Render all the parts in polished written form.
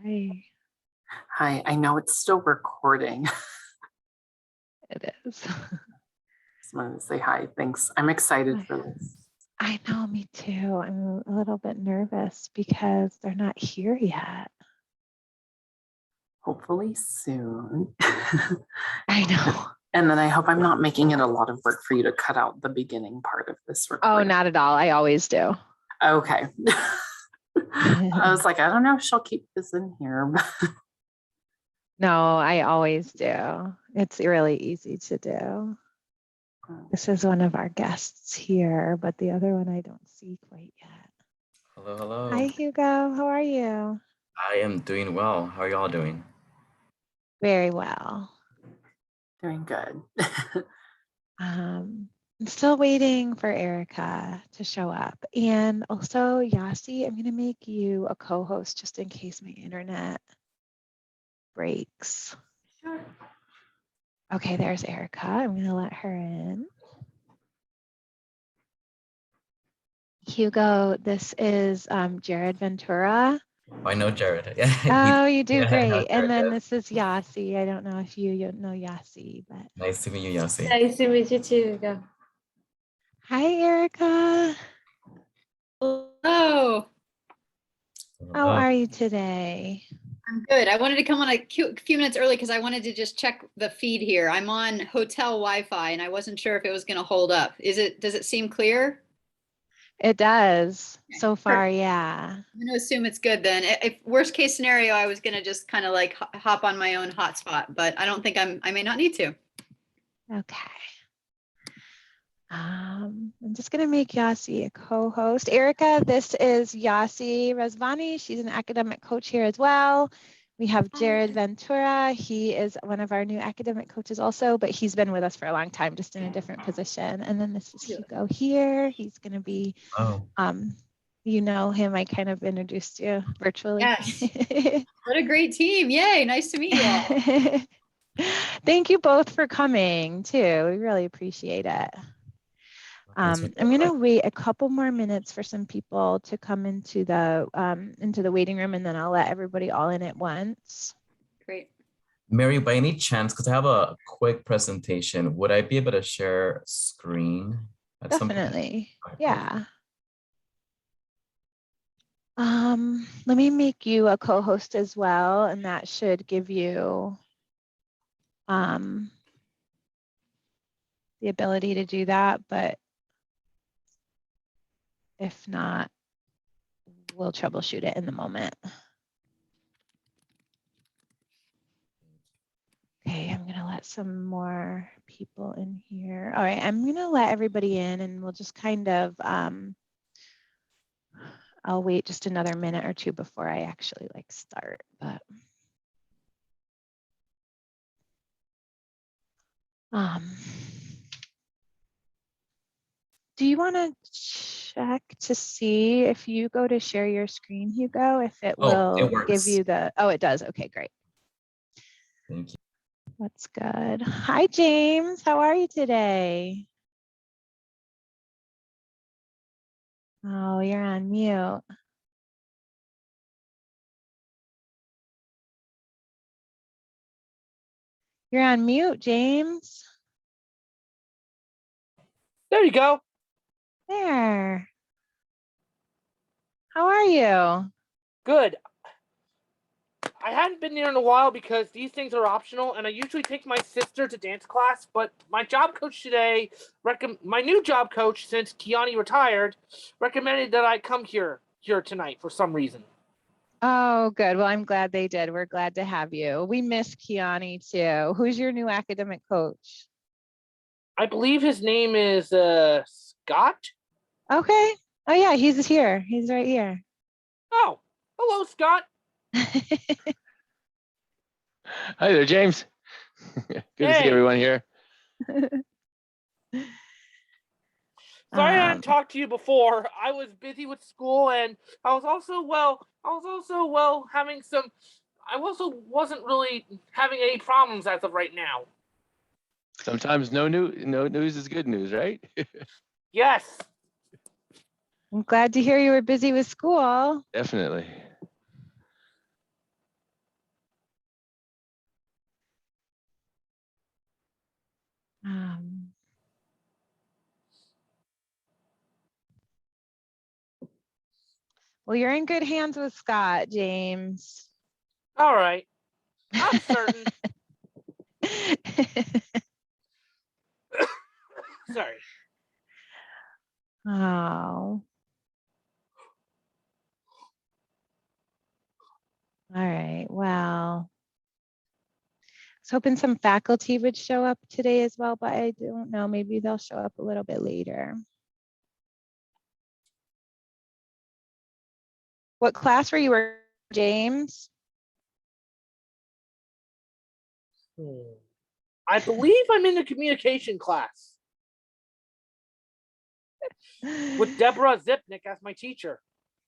Hi. Hi, I know it's still recording. It is. Just wanted to say hi. Thanks. I'm excited for this. I know, me too. I'm a little bit nervous because they're not here yet. Hopefully soon. I know. And then I hope I'm not making it a lot of work for you to cut out the beginning part of this recording. Oh, not at all. I always do. Okay. I was like, I don't know if she'll keep this in here. No, I always do. It's really easy to do. This is one of our guests here, but the other one I don't see quite yet. Hello, hello. Hi, Hugo. How are you? I am doing well. How are y'all doing? Very well. Doing good. I'm still waiting for Erika to show up. And also, Yasi, I'm going to make you a co-host just in case my internet breaks. Sure. Okay, there's Erika. I'm going to let her in. Hugo, this is Jared Ventura. I know Jared. Oh, you do Yeah, great. And Jared, then yeah. this is Yasi. I don't know if you know Yasi, but Nice to meet you, Yasi. Nice to meet you too, Hugo. hi, Erika. Hello. How are you today? I'm good. I wanted to come on a few minutes early because I wanted to just check the feed here. I'm on hotel Wi-Fi and I wasn't sure if it was going to hold up. Does it seem clear? It does. Okay, So far, perfect. yeah. I'm going to assume it's good then. If worst case scenario, I was going to just kind of like hop on my own hotspot, but I don't think I may not need to. Okay. I'm just going to make Yasi a co-host. Erika, this is Yasi Rezvani. She's an academic coach here as well. We have Jared Ventura. He is one of our new academic coaches also, but he's been with us for a long time, just in a different position. And then this is Hugo here. He's going to be, you know him. I kind of introduced you virtually. Yes. What a great team. Yay. Nice to meet you all. Thank you both for coming too. We really appreciate it. I'm going to wait a couple more minutes for some people to come into the waiting room, and then I'll let everybody all in at once. Great. Mary, by any chance, because I have a quick presentation, would I be able to share screen at some point? Definitely. Yeah. Let me make you a co-host as well, and that should give you the ability to do that, but if not, we'll troubleshoot it in the moment. Okay, I'm gonna let some more people in here. All right, I'm gonna let everybody in and we'll just kind of, I'll wait just another minute or two before I actually like start, but. Do you want to check to see if you go to share your screen, Hugo, if it will give you the, oh, it does. Okay, great. Thank you. That's good. Hi, James. How are you today? Oh, you're on mute. You're on mute, James. There you go. There. How are you? Good. I hadn't been there in a while because these things are optional, and I usually take my sister to dance class, but my job coach today, my new job coach since Kiani retired, recommended that I come here tonight for some reason. Oh, good. Well, I'm glad they did. We're glad to have you. We miss Kiani too. Who's your new academic coach? I believe his name is Scott. Okay. Oh yeah, he's here. He's right here. Oh, hello, Scott. Hi there, James. Good to see everyone here. Sorry I hadn't talked to you before. I was busy with school, and I also wasn't really having any problems as of right now. Sometimes no news is good news, right? Yes. I'm glad to hear you were busy with school. Definitely. Well, you're in good hands with Scott, James. All right. I'm certain. Sorry. Oh. All right. Well, I was hoping some faculty would show up today as well, but I don't know. Maybe they'll show up a little bit later. What class were you in, James? I believe I'm in the communication class with Deborah Zipnick as my teacher.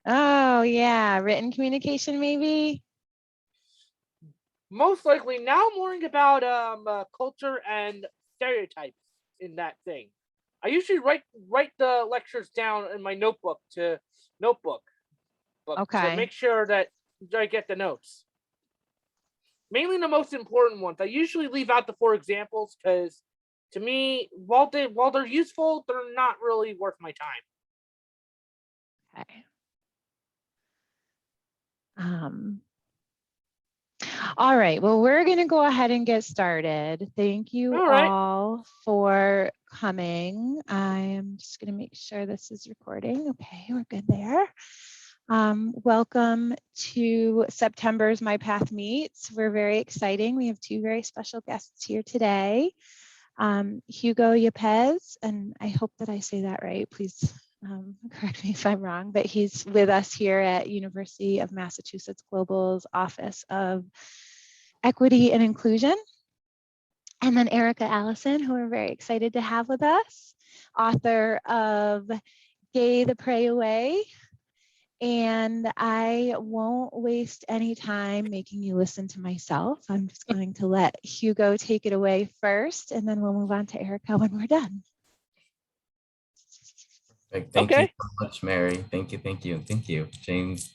Oh, yeah. Written communication, maybe? Most likely. Now I'm learning about culture and stereotypes in that thing. I usually write the lectures down in my notebook to Okay. make sure that I get the notes. Mainly the most important ones. I usually leave out the 4 examples because, to me, while they're useful, they're not really worth my time. Okay. All right. Well, we're going to go ahead and get started. Thank you all for coming. I am just going to make sure this is recording. Okay, we're good there. Welcome to September's MyPath Meets. We're very exciting. We have 2 very special guests here today. Hugo Yepes, and I hope that I say that right. Please correct me if I'm wrong, but he's with us here at University of Massachusetts Global's Office of Equity and Inclusion. And then Erika Allison, who we're very excited to have with us, author of Gay the Pray Away. And I won't waste any time making you listen to myself. I'm just going to let Hugo take it away first, and then we'll move on to Erika when we're done. Perfect. Thank you so much, Mary. Thank you, James.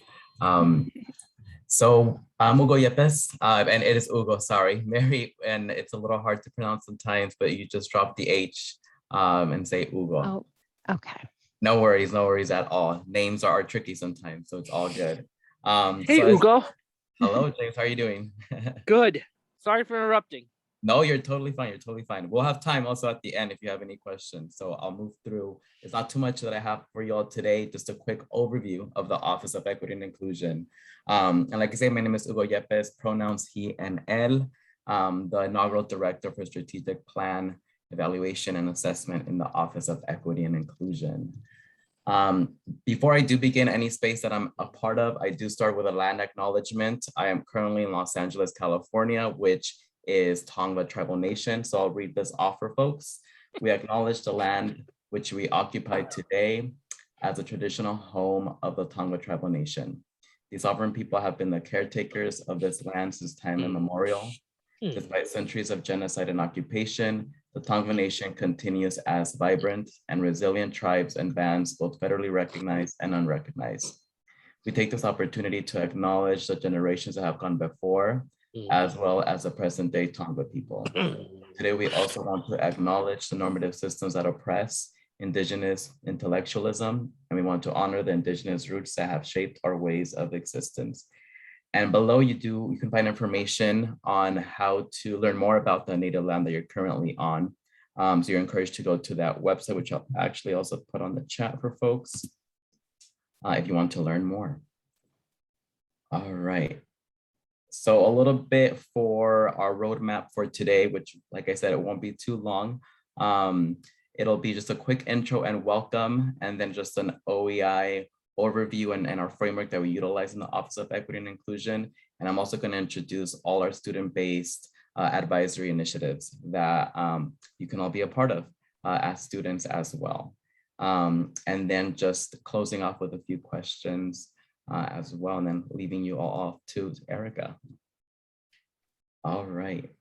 So Hugo Yepes, and it is Hugo, sorry, Mary, and it's a little hard to pronounce sometimes, but you just drop the H and say Hugo. Oh, okay. No worries at all. Names are tricky sometimes, so it's all good. Hey, Hugo. Hello, James. How are you doing? Good. Sorry for interrupting. No, you're totally fine. We'll have time also at the end if you have any questions. So I'll move through. It's not too much that I have for you all today, just a quick overview of the Office of Equity and Inclusion. And like I say, my name is Hugo Yepes, pronouns he and él, the inaugural director for strategic plan, evaluation, and assessment in the Office of Equity and Inclusion. Before I do begin any space that I'm a part of, I do start with a land acknowledgement. I am currently in Los Angeles, California, which is Tongva Tribal Nation. So I'll read this off for folks. We acknowledge the land which we occupy today as a traditional home of the Tongva Tribal Nation. These sovereign people have been the caretakers of this land since time immemorial. Despite centuries of genocide and occupation, the Tongva Nation continues as vibrant and resilient tribes and bands, both federally recognized and unrecognized. We take this opportunity to acknowledge the generations that have gone before, as well as the present day Tongva people. Today, we also want to acknowledge the normative systems that oppress Indigenous intellectualism, and we want to honor the Indigenous roots that have shaped our ways of existence. And below you can find information on how to learn more about the native land that you're currently on. So you're encouraged to go to that website, which I'll actually also put on the chat for folks if you want to learn more. All right. So a little bit for our roadmap for today, which, like I said, it won't be too long. It'll be just a quick intro and welcome, and then just an OEI overview and our framework that we utilize in the Office of Equity and Inclusion. And I'm also going to introduce all our student-based advisory initiatives that you can all be a part of as students as well. And then just closing off with a few questions as well, and then leaving you all off to Erika. All right.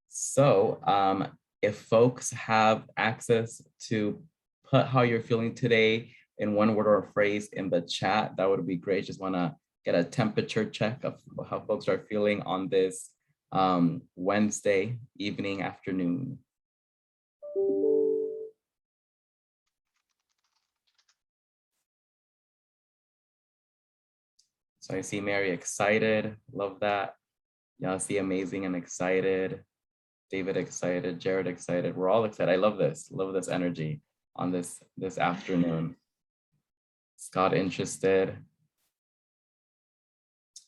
So if folks have access to put how you're feeling today in one word or a phrase in the chat, that would be great. Just want to get a temperature check of how folks are feeling on this Wednesday evening, afternoon. So I see Mary excited, love that. Yasi amazing and excited. David excited, Jared excited. We're all excited. I love this energy on this afternoon. Scott interested.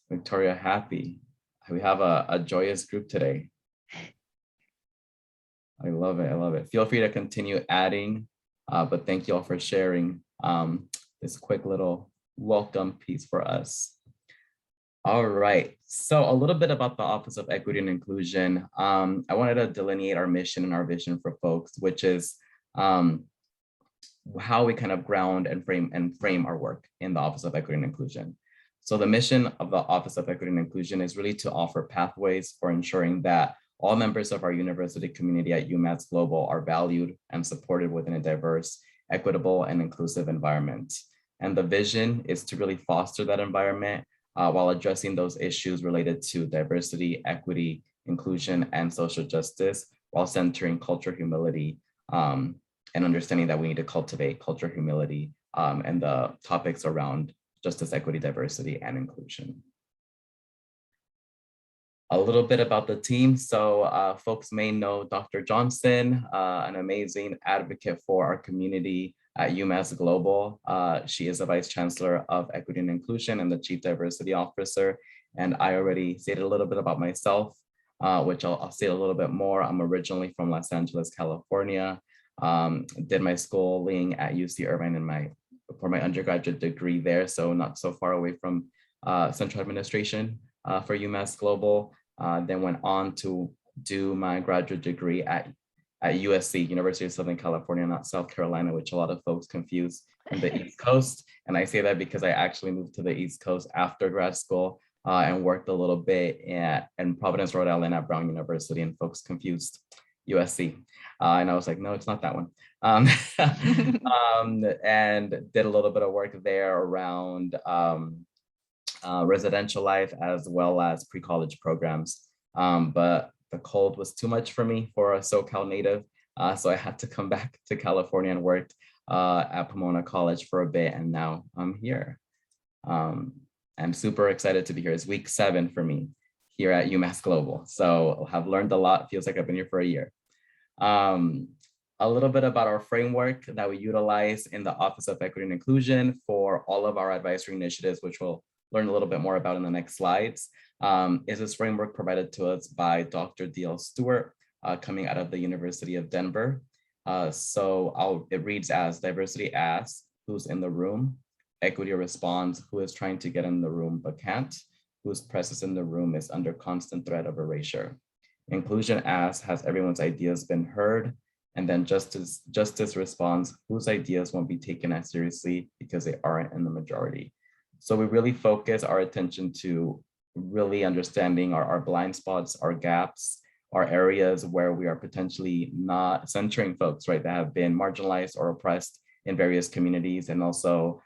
Victoria happy. We have a joyous group today. I love it, I love it. Feel free to continue adding, but thank you all for sharing this quick little welcome piece for us. All right, so a little bit about the Office of Equity and Inclusion. I wanted to delineate our mission and our vision for folks, which is how we kind of ground and frame our work in the Office of Equity and Inclusion. So the mission of the Office of Equity and Inclusion is really to offer pathways for ensuring that all members of our university community at UMass Global are valued and supported within a diverse, equitable, and inclusive environment. And the vision is to really foster that environment while addressing those issues related to diversity, equity, inclusion, and social justice, while centering culture, humility, and understanding that we need to cultivate culture, humility, and the topics around justice, equity, diversity, and inclusion. A little bit about the team. So folks may know Dr. Johnson, an amazing advocate for our community at UMass Global. She is the Vice Chancellor of Equity and Inclusion and the Chief Diversity Officer. And I already stated a little bit about myself, which I'll say a little bit more. I'm originally from Los Angeles, California. Did my schooling at UC Irvine for my undergraduate degree there, so not so far away from central administration for UMass Global. Then went on to do my graduate degree at USC, University of Southern California, not South Carolina, which a lot of folks confuse in the East Coast. And I say that because I actually moved to the East Coast after grad school and worked a little bit in Providence, Rhode Island at Brown University, and folks confused USC. And I was like, no, it's not that one. And did a little bit of work there around residential life as well as pre-college programs. But the cold was too much for me for a SoCal native. So I had to come back to California and worked at Pomona College for a bit, and now I'm here. I'm super excited to be here. It's week 7 for me here at UMass Global. So I've learned a lot. Feels like I've been here for a year. A little bit about our framework that we utilize in the Office of Equity and Inclusion for all of our advisory initiatives, which we'll learn a little bit more about in the next slides, is this framework provided to us by Dr. D.L. Stewart, coming out of the University of Denver. It reads as: diversity asks, who's in the room? Equity responds, who is trying to get in the room but can't? Whose presence in the room is under constant threat of erasure? Inclusion asks, has everyone's ideas been heard? And then justice responds, whose ideas won't be taken as seriously because they aren't in the majority? So we really focus our attention to really understanding our blind spots, our gaps, our areas where we are potentially not centering folks, right, that have been marginalized or oppressed in various communities, and also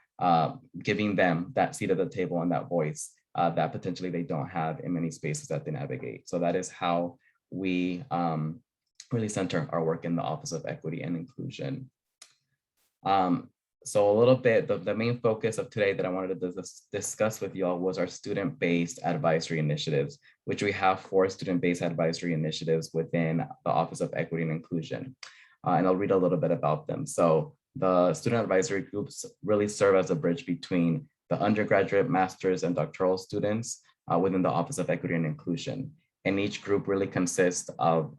giving them that seat at the table and that voice that potentially they don't have in many spaces that they navigate. So that is how we really center our work in the Office of Equity and Inclusion. So a little bit, the main focus of today that I wanted to discuss with you all was our student-based advisory initiatives, which we have 4 student-based advisory initiatives within the Office of Equity and Inclusion. And I'll read a little bit about them. So the student advisory groups really serve as a bridge between the undergraduate, master's, and doctoral students within the Office of Equity and Inclusion. And each group really consists of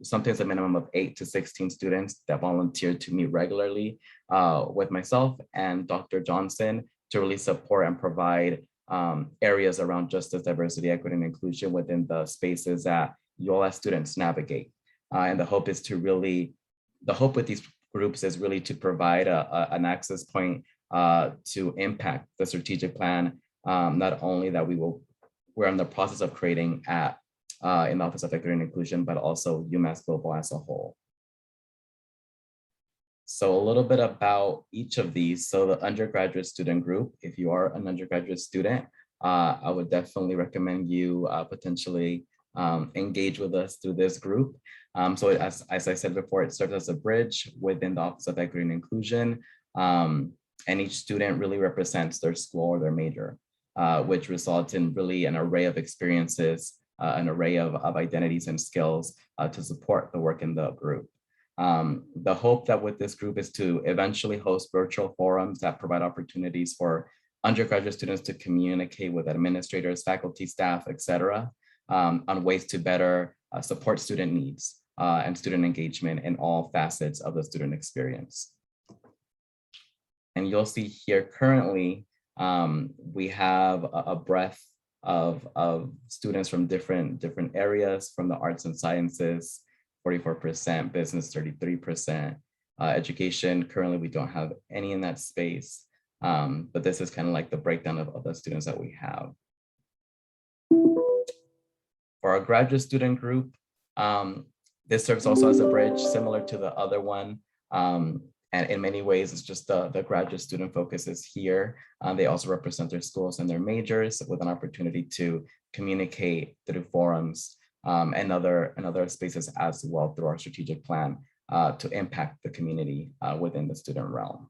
sometimes a minimum of 8 to 16 students that volunteer to meet regularly with myself and Dr. Johnson to really support and provide areas around justice, diversity, equity, and inclusion within the spaces that you all as students navigate. And the hope with these groups is really to provide an access point to impact the strategic plan, not only that we're in the process of creating in the Office of Equity and Inclusion, but also UMass Global as a whole. So a little bit about each of these. So the undergraduate student group, if you are an undergraduate student, I would definitely recommend you potentially engage with us through this group. So as I said before, it serves as a bridge within the Office of Equity and Inclusion. And each student really represents their school or their major, which results in really an array of experiences, an array of identities and skills to support the work in the group. The hope that with this group is to eventually host virtual forums that provide opportunities for undergraduate students to communicate with administrators, faculty, staff, et cetera, on ways to better support student needs and student engagement in all facets of the student experience. And you'll see here currently, we have a breadth of students from different areas, from the arts and sciences, 44%, business 33%, education. Currently, we don't have any in that space, but this is kind of like the breakdown of the students that we have. For our graduate student group, this serves also as a bridge similar to the other one. And in many ways, it's just the graduate student focus is here. They also represent their schools and their majors with an opportunity to communicate through forums and other spaces as well through our strategic plan to impact the community within the student realm.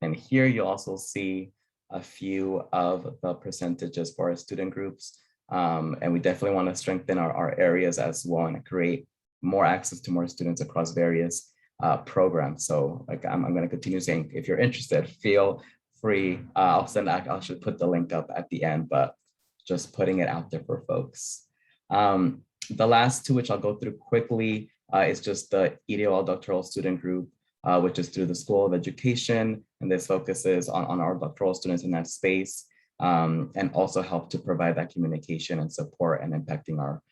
And here you also see a few of the percentages for our student groups. And we definitely want to strengthen our areas as well and create more access to more students across various programs. So like I'm going to continue saying, if you're interested, feel free. I should put the link up at the end, but just putting it out there for folks. The last two, which I'll go through quickly, is just the EDOL doctoral student group, which is through the School of Education. And this focuses on our doctoral students in that space, and also help to provide that communication and support and impacting our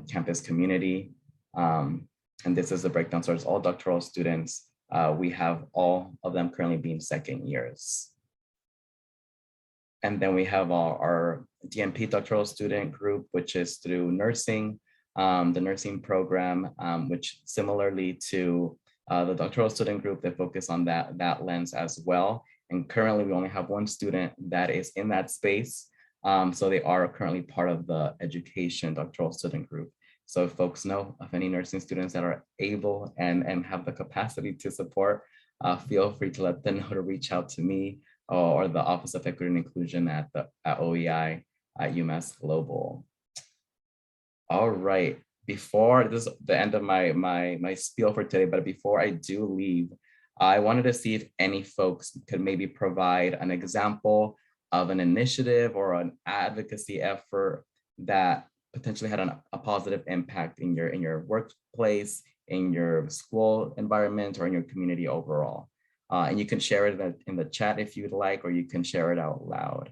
campus community. And this is the breakdown. So it's all doctoral students. We have all of them currently being second years. And then we have our DNP doctoral student group, which is through nursing, the nursing program, which similarly to the doctoral student group, they focus on that lens as well. And currently we only have one student that is in that space. So they are currently part of the education doctoral student group. So if folks know of any nursing students that are able and have the capacity to support, feel free to let them know to reach out to me or the Office of Equity and Inclusion at OEI at UMass Global. All right, before this is the end of my spiel for today, but before I do leave, I wanted to see if any folks could maybe provide an example of an initiative or an advocacy effort that potentially had a positive impact in your workplace, in your school environment, or in your community overall. And you can share it in the chat if you'd like, or you can share it out loud.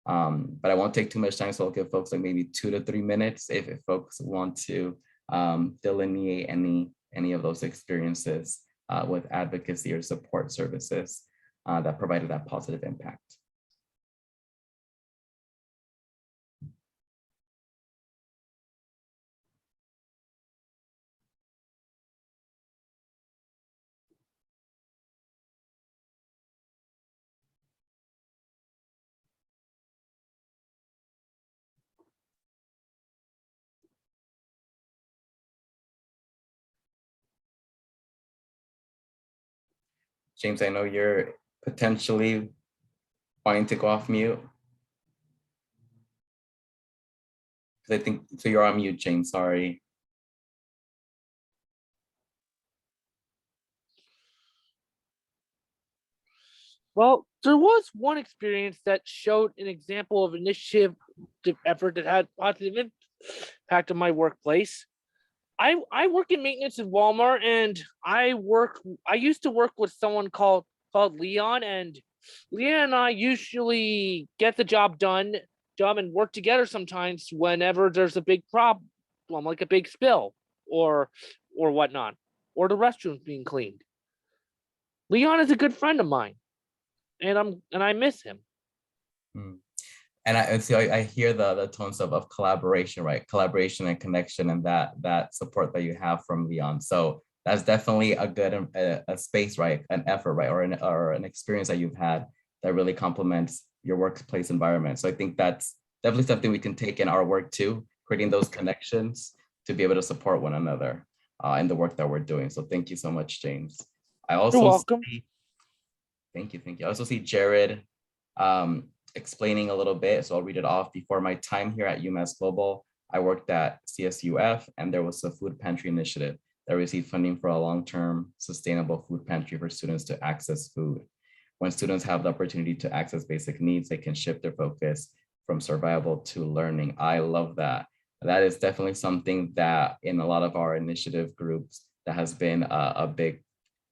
But I won't take too much time, so I'll give folks like maybe 2 to 3 minutes if folks want to delineate any of those experiences with advocacy or support services that provided that positive impact. James, I know you're potentially wanting to go off mute. I think, so you're on mute, James, sorry. Well, there was one experience that showed an example of initiative effort that had positive impact on my workplace. I work in maintenance at Walmart, and I used to work with someone called Leon, and Leon and I usually get the job done and work together sometimes whenever there's a big problem, like a big spill or whatnot, or the restrooms being cleaned. Leon is a good friend of mine, and I miss him. And I hear the tones of collaboration, right? Collaboration and connection, and that support that you have from Leon. So that's definitely a good a space, right? An effort, right? Or an experience that you've had that really complements your workplace environment. So I think that's definitely something we can take in our work too, creating those connections to be able to support one another in the work that we're doing. So thank you so much, James. I also You're welcome. Thank you. I also see Jared explaining a little bit, so I'll read it off. Before my time here at UMass Global, I worked at CSUF, and there was a food pantry initiative that received funding for a long-term sustainable food pantry for students to access food. When students have the opportunity to access basic needs, they can shift their focus from survival to learning. I love that. That is definitely something that in a lot of our initiative groups, that has been a big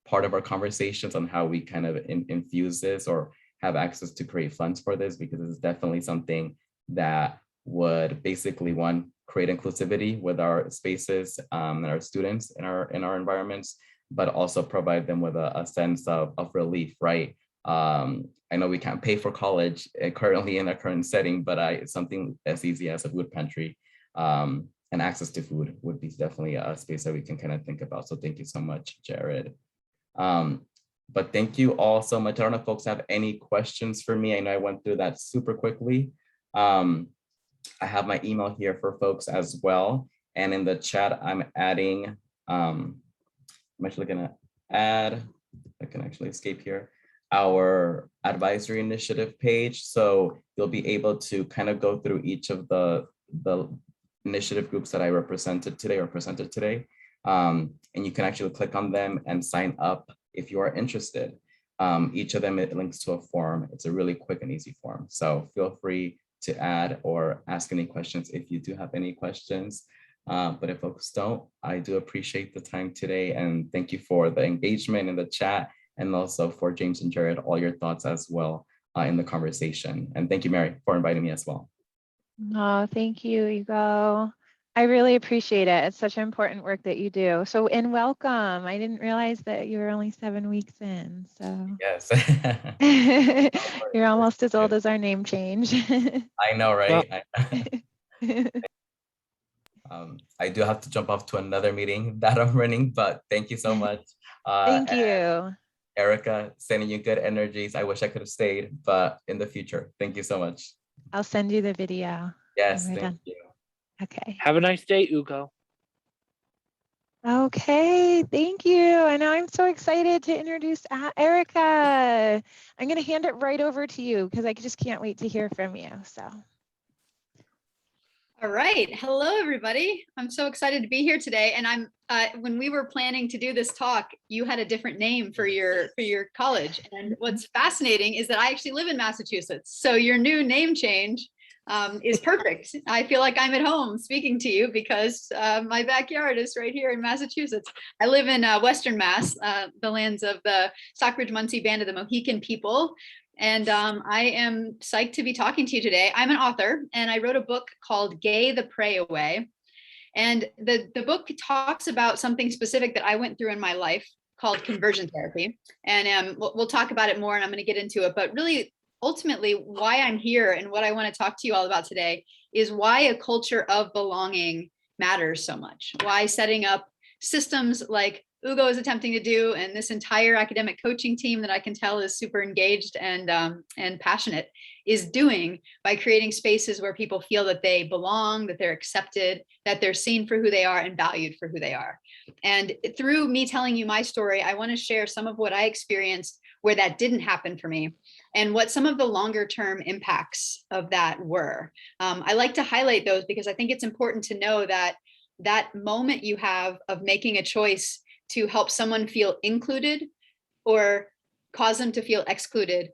part of our conversations on how we kind of infuse this or have access to create funds for this, because it's definitely something that would basically, one, create inclusivity with our spaces and our students in our environments, but also provide them with a sense of relief, right? I know we can't pay for college currently in our current setting, but something as easy as a food pantry and access to food would be definitely a space that we can kind of think about. So thank you so much, Jared. But thank you all so much. I don't know if folks have any questions for me. I know I went through that super quickly. I have my email here for folks as well. And in the chat, I'm adding, I'm actually gonna add, I can actually escape here, our advisory initiative page. So you'll be able to kind of go through each of the initiative groups that I presented today. And you can actually click on them and sign up if you are interested. Each of them, it links to a form. It's a really quick and easy form. So feel free to add or ask any questions if you do have any questions. But if folks don't, I do appreciate the time today. And thank you for the engagement in the chat, and also for James and Jared, all your thoughts as well in the conversation. And thank you, Mary, for inviting me as well. Oh, thank you, Hugo. I really appreciate it. It's such important work that you do. So, and welcome. I didn't realize that you were only 7 weeks in. So Yes. you're almost as old as our name change. I know, right? I do have to jump off to another meeting that I'm running, but thank you so much. Thank you. Erika, sending you good energies. I wish I could have stayed, but in the future, thank you so much. I'll send you the video. Yes, We're thank done. you. Okay. Have a nice day, Hugo. Okay, thank you. And now I'm so excited to introduce Erika. I'm going to hand it right over to you because I just can't wait to hear from you. So. All right. Hello, everybody. I'm so excited to be here today. And when we were planning to do this talk, you had a different name for your college. And what's fascinating is that I actually live in Massachusetts. So your new name change is perfect. I feel like I'm at home speaking to you because my backyard is right here in Massachusetts. I live in Western Mass, the lands of the Stockbridge-Munsee Band of the Mohican people. And I am psyched to be talking to you today. I'm an author, and I wrote a book called Gay the Pray Away. And the book talks about something specific that I went through in my life called conversion therapy. And we'll talk about it more, and I'm going to get into it. But really, ultimately, why I'm here and what I want to talk to you all about today is why a culture of belonging matters so much. Why setting up systems like Hugo is attempting to do, and this entire academic coaching team that I can tell is super engaged and passionate, is doing by creating spaces where people feel that they belong, that they're accepted, that they're seen for who they are and valued for who they are. And through me telling you my story, I want to share some of what I experienced where that didn't happen for me and what some of the longer term impacts of that were. I like to highlight those because I think it's important to know that that moment you have of making a choice to help someone feel included or cause them to feel excluded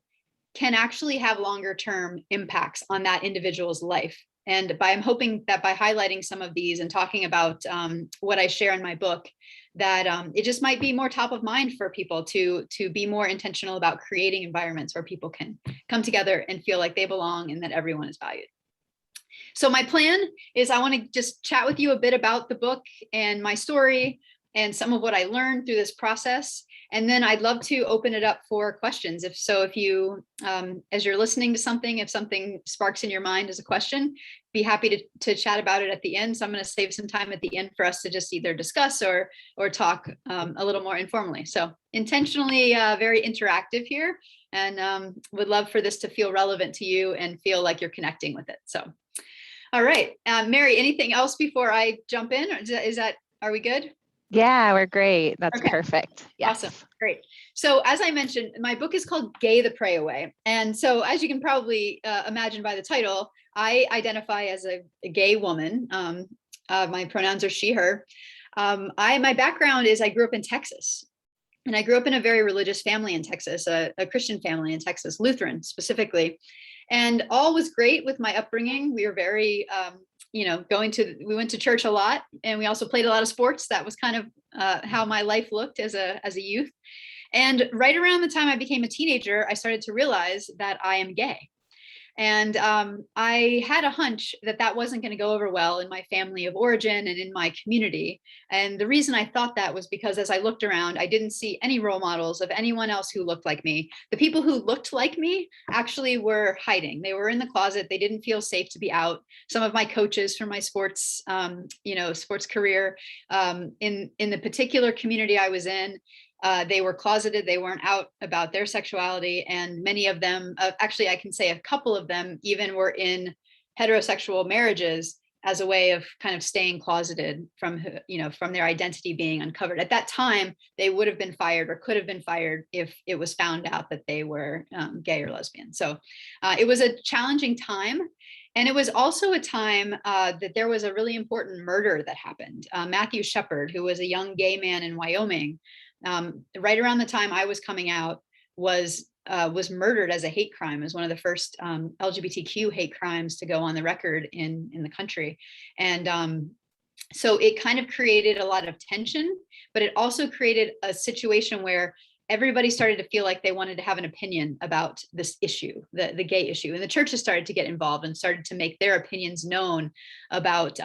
can actually have longer term impacts on that individual's life. And I'm hoping that by highlighting some of these and talking about what I share in my book, that it just might be more top of mind for people to be more intentional about creating environments where people can come together and feel like they belong and that everyone is valued. So my plan is I want to just chat with you a bit about the book and my story and some of what I learned through this process. And then I'd love to open it up for questions. If you, as you're listening to something, if something sparks in your mind as a question, be happy to chat about it at the end. So I'm going to save some time at the end for us to just either discuss or talk a little more informally. So intentionally very interactive here, and would love for this to feel relevant to you and feel like you're connecting with it. So All right. Mary, anything else before I jump in? Or are we good? Yeah, we're great. That's Okay. perfect. Yes. Awesome. Great. So as I mentioned, my book is called Gay the Pray Away. And so as you can probably imagine by the title, I identify as a gay woman. My pronouns are she, her. My background is I grew up in Texas. And I grew up in a very religious family in Texas, a Christian family in Texas, Lutheran specifically. And all was great with my upbringing. We were very, we went to church a lot, and we also played a lot of sports. That was kind of how my life looked as a youth. And right around the time I became a teenager, I started to realize that I am gay. And I had a hunch that that wasn't going to go over well in my family of origin and in my community. And the reason I thought that was because as I looked around, I didn't see any role models of anyone else who looked like me. The people who looked like me actually were hiding. They were in the closet. They didn't feel safe to be out. Some of my coaches from my sports, sports career, in the particular community I was in, they were closeted. They weren't out about their sexuality. And many of them, actually, I can say a couple of them even were in heterosexual marriages as a way of kind of staying closeted from their identity being uncovered. At that time, they would have been fired or could have been fired if it was found out that they were gay or lesbian. So it was a challenging time. And it was also a time that there was a really important murder that happened. Matthew Shepard, who was a young gay man in Wyoming, right around the time I was coming out, was murdered as a hate crime, as one of the first LGBTQ hate crimes to go on the record in the country. And so it kind of created a lot of tension, but it also created a situation where everybody started to feel like they wanted to have an opinion about this issue, the gay issue. And the churches started to get involved and started to make their opinions known about,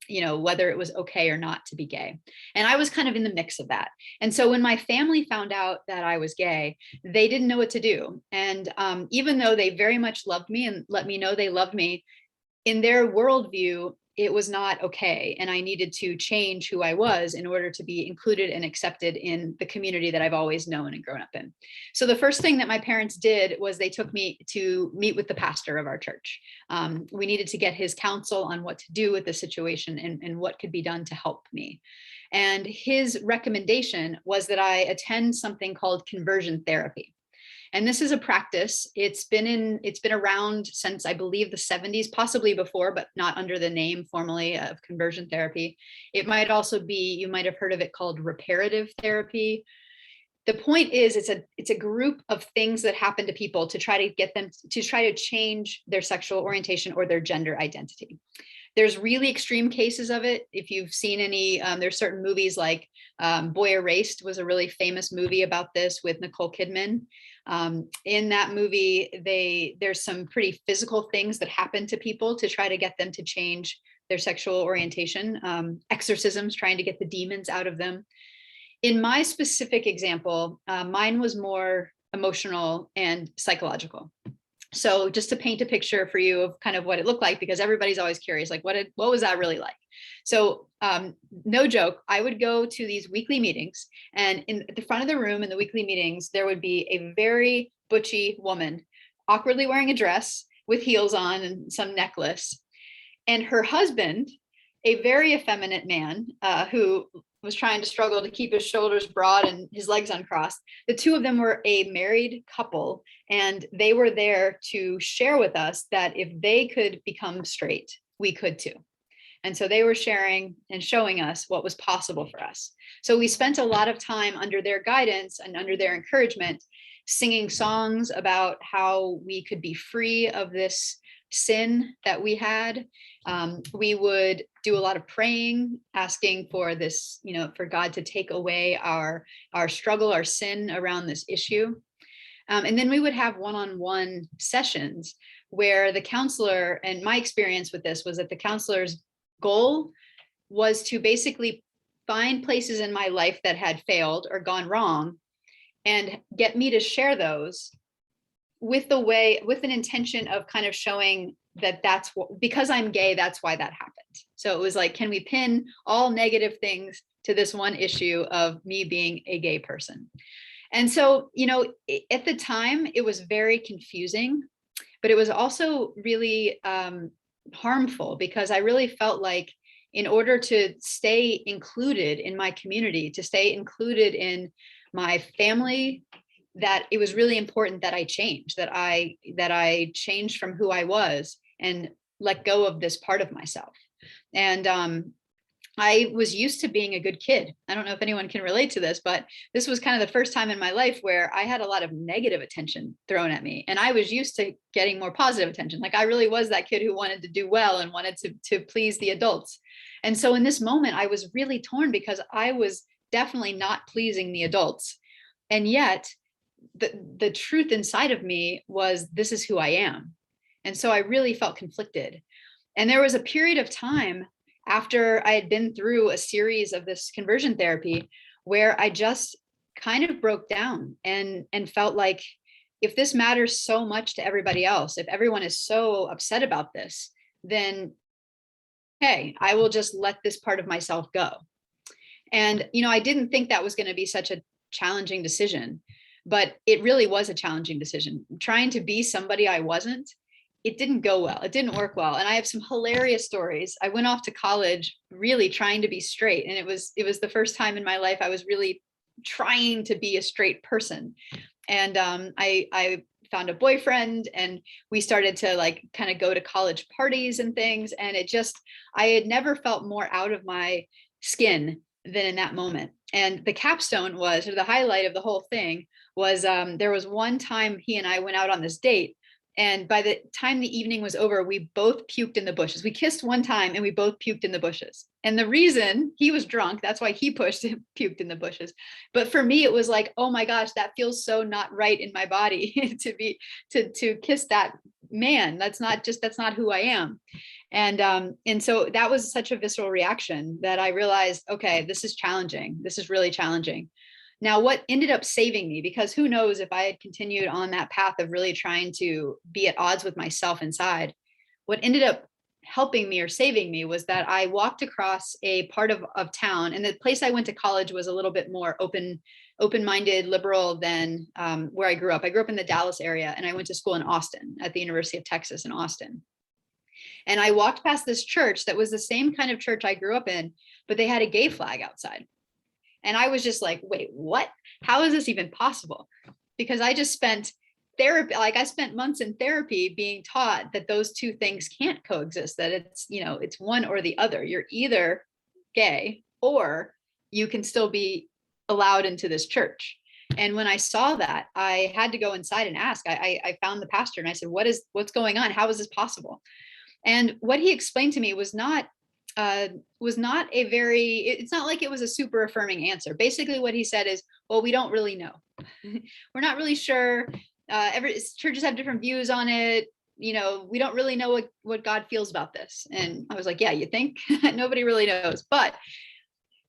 whether it was okay or not to be gay. And I was kind of in the mix of that. And so when my family found out that I was gay, they didn't know what to do. And even though they very much loved me and let me know they loved me, in their worldview, it was not okay. And I needed to change who I was in order to be included and accepted in the community that I've always known and grown up in. So the first thing that my parents did was they took me to meet with the pastor of our church. We needed to get his counsel on what to do with the situation and what could be done to help me. And his recommendation was that I attend something called conversion therapy. And this is a practice. It's been around since I believe the 70s, possibly before, but not under the name formally of conversion therapy. It might also be, you might have heard of it called reparative therapy. The point is it's a group of things that happen to people to try to get them to try to change their sexual orientation or their gender identity. There's really extreme cases of it. If you've seen any, there's certain movies like Boy Erased was a really famous movie about this with Nicole Kidman. In that movie, there's some pretty physical things that happen to people to try to get them to change their sexual orientation, exorcisms, trying to get the demons out of them. In my specific example, mine was more emotional and psychological. So just to paint a picture for you of kind of what it looked like, because everybody's always curious, like what was that really like? So no joke, I would go to these weekly meetings, and in the front of the room in the weekly meetings, there would be a very butchy woman, awkwardly wearing a dress with heels on and some necklace. And her husband, a very effeminate man who was trying to struggle to keep his shoulders broad and his legs uncrossed. The two of them were a married couple, and they were there to share with us that if they could become straight, we could too. And so they were sharing and showing us what was possible for us. So we spent a lot of time under their guidance and under their encouragement, singing songs about how we could be free of this sin that we had. We would do a lot of praying, asking for this, for God to take away our struggle, our sin around this issue. And then we would have one-on-one sessions where the counselor, and my experience with this was that the counselor's goal was to basically find places in my life that had failed or gone wrong and get me to share those with an intention of kind of showing that because I'm gay, that's why that happened. So it was like, can we pin all negative things to this one issue of me being a gay person? And so, at the time it was very confusing, but it was also really harmful, because I really felt like in order to stay included in my community, to stay included in my family, that it was really important that I change, that I changed from who I was and let go of this part of myself. And I was used to being a good kid. I don't know if anyone can relate to this, but this was kind of the first time in my life where I had a lot of negative attention thrown at me. And I was used to getting more positive attention. Like I really was that kid who wanted to do well and wanted to please the adults. And so in this moment, I was really torn because I was definitely not pleasing the adults. And yet the truth inside of me was, this is who I am. And so I really felt conflicted. And there was a period of time after I had been through a series of this conversion therapy where I just kind of broke down and felt like, if this matters so much to everybody else, if everyone is so upset about this, then hey, I will just let this part of myself go. And, I didn't think that was going to be such a challenging decision, but it really was a challenging decision. Trying to be somebody I wasn't, it didn't go well. It didn't work well. And I have some hilarious stories. I went off to college really trying to be straight. And it was the first time in my life I was really trying to be a straight person. And I found a boyfriend and we started to like kind of go to college parties and things. And I had never felt more out of my skin than in that moment. And the capstone was, or the highlight of the whole thing was, there was one time he and I went out on this date. And by the time the evening was over, we both puked in the bushes. We kissed one time and we both puked in the bushes. And the reason, he was drunk, that's why he puked in the bushes. But for me, it was like, oh my gosh, that feels so not right in my body to kiss that man. That's not who I am. And so that was such a visceral reaction that I realized, okay, this is challenging. This is really challenging. Now, what ended up saving me, because who knows if I had continued on that path of really trying to be at odds with myself inside, what ended up helping me or saving me was that I walked across a part of town, and the place I went to college was a little bit more open-minded, liberal than where I grew up. I grew up in the Dallas area, and I went to school in Austin at the University of Texas in Austin. And I walked past this church that was the same kind of church I grew up in, but they had a gay flag outside. And I was just like, wait, what? How is this even possible? Because I just spent therapy, like I spent months in therapy being taught that those two things can't coexist, that it's one or the other. You're either gay or you can still be allowed into this church. And when I saw that, I had to go inside and ask. I found the pastor and I said, what's going on? How is this possible? And what he explained to me was not it's not like it was a super affirming answer. Basically what he said is, well, we don't really know. We're not really sure. Every churches have different views on it. We don't really know what God feels about this. And I was like, yeah, you think? Nobody really knows. But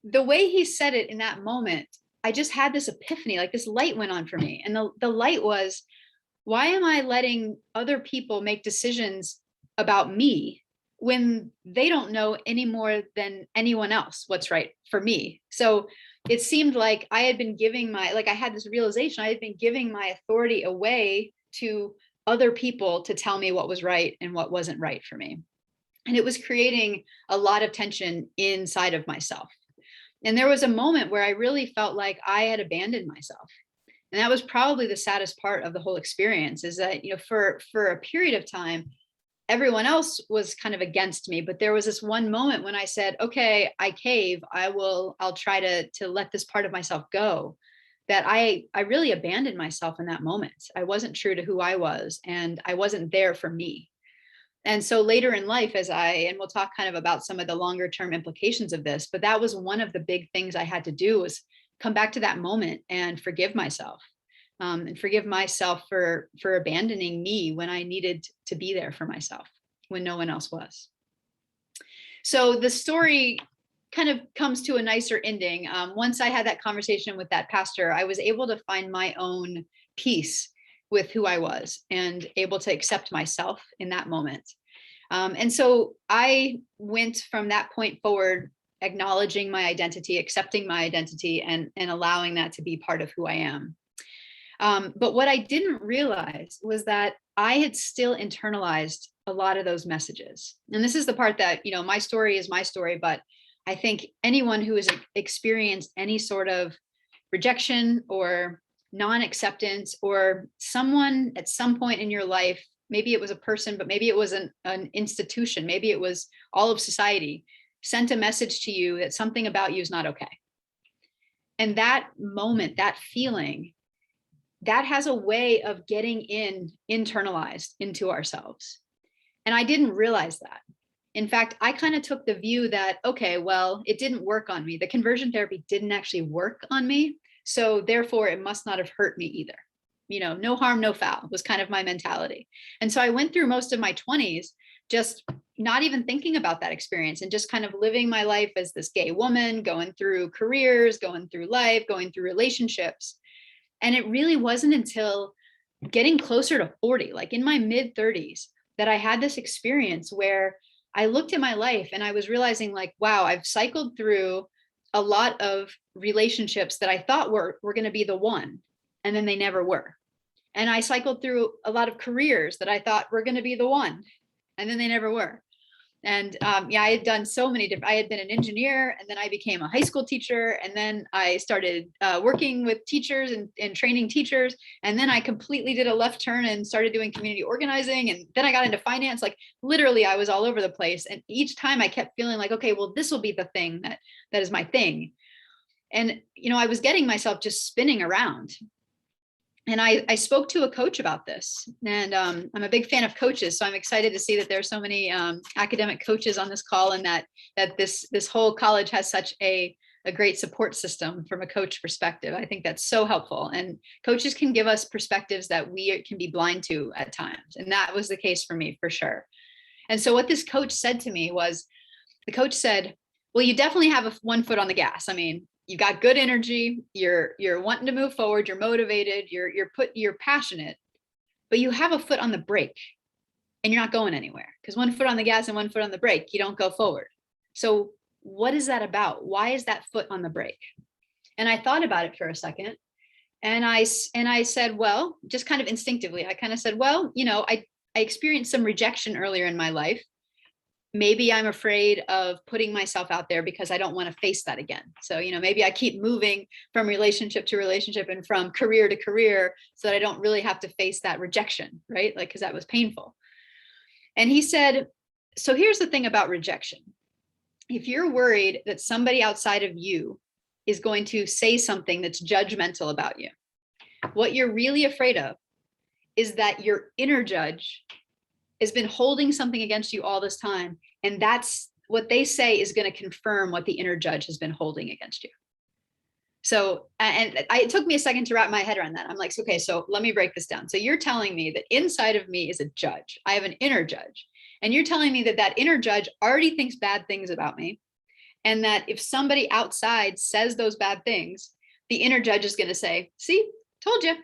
the way he said it in that moment, I just had this epiphany, like this light went on for me. And the light was, why am I letting other people make decisions about me when they don't know any more than anyone else what's right for me? So it seemed like I had been giving I had this realization, I had been giving my authority away to other people to tell me what was right and what wasn't right for me. And it was creating a lot of tension inside of myself. And there was a moment where I really felt like I had abandoned myself. And that was probably the saddest part of the whole experience, is that, for a period of time, everyone else was kind of against me, but there was this one moment when I said, okay, I cave. I'll try to let this part of myself go, that I really abandoned myself in that moment. I wasn't true to who I was, and I wasn't there for me. And so later in life, and we'll talk kind of about some of the longer term implications of this, but that was one of the big things I had to do, was come back to that moment and forgive myself. And forgive myself for abandoning me when I needed to be there for myself, when no one else was. So the story kind of comes to a nicer ending. Once I had that conversation with that pastor, I was able to find my own peace with who I was and able to accept myself in that moment. And so I went from that point forward, acknowledging my identity, accepting my identity, and allowing that to be part of who I am. But what I didn't realize was that I had still internalized a lot of those messages. And this is the part that, you know, my story is my story, but I think anyone who has experienced any sort of rejection or non-acceptance, or someone at some point in your life, maybe it was a person, but maybe it was an institution, maybe it was all of society, sent a message to you that something about you is not okay. And that moment, that feeling, that has a way of getting internalized into ourselves. And I didn't realize that. In fact, I kind of took the view that, okay, well, it didn't work on me. The conversion therapy didn't actually work on me. So therefore it must not have hurt me either. You know, no harm, no foul was kind of my mentality. And so I went through most of my 20s just not even thinking about that experience and just kind of living my life as this gay woman, going through careers, going through life, going through relationships. And it really wasn't until getting closer to 40, like in my mid 30s, that I had this experience where I looked at my life and I was realizing like, wow, I've cycled through a lot of relationships that I thought were going to be the one, and then they never were. And I cycled through a lot of careers that I thought were going to be the one, and then they never were. And yeah, I had done so many different, I had been an engineer, and then I became a high school teacher. And then I started working with teachers and training teachers. And then I completely did a left turn and started doing community organizing. And then I got into finance. Like literally I was all over the place. And each time I kept feeling like, okay, well, this will be the thing that is my thing. And, you know, I was getting myself just spinning around. And I spoke to a coach about this, and I'm a big fan of coaches. So I'm excited to see that there are so many academic coaches on this call, and that this whole college has such a great support system from a coach perspective. I think that's so helpful. And coaches can give us perspectives that we can be blind to at times. And that was the case for me, for sure. And so what this coach said to me was, the coach said, well, you definitely have one foot on the gas. I mean, you've got good energy, you're wanting to move forward, you're motivated, you're passionate, but you have a foot on the brake and you're not going anywhere, because one foot on the gas and one foot on the brake, you don't go forward. So what is that about? Why is that foot on the brake? And I thought about it for a second, and I said, well, just kind of instinctively, I kind of said, well, you know, I experienced some rejection earlier in my life. Maybe I'm afraid of putting myself out there because I don't want to face that again. So, you know, maybe I keep moving from relationship to relationship and from career to career so that I don't really have to face that rejection, right? Like, because that was painful. And he said, so here's the thing about rejection. If you're worried that somebody outside of you is going to say something that's judgmental about you, what you're really afraid of is that your inner judge has been holding something against you all this time. And that's what they say is going to confirm what the inner judge has been holding against you. So, it took me a second to wrap my head around that. I'm like, okay, so let me break this down. So you're telling me that inside of me is a judge. I have an inner judge. And you're telling me that inner judge already thinks bad things about me. And that if somebody outside says those bad things, the inner judge is going to say, see, told you.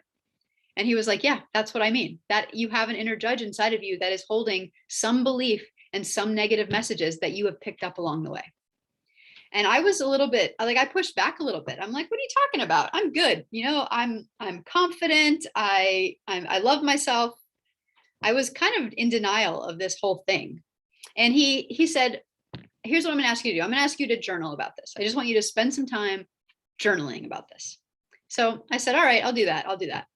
And he was like, yeah, that's what I mean, that you have an inner judge inside of you that is holding some belief and some negative messages that you have picked up along the way. And I was a little bit like, I pushed back a little bit. I'm like, what are you talking about? I'm good. You know, I'm confident. I love myself. I was kind of in denial of this whole thing. And he said, here's what I'm going to ask you to do. I'm going to ask you to journal about this. I just want you to spend some time journaling about this. So I said, all right, I'll do that.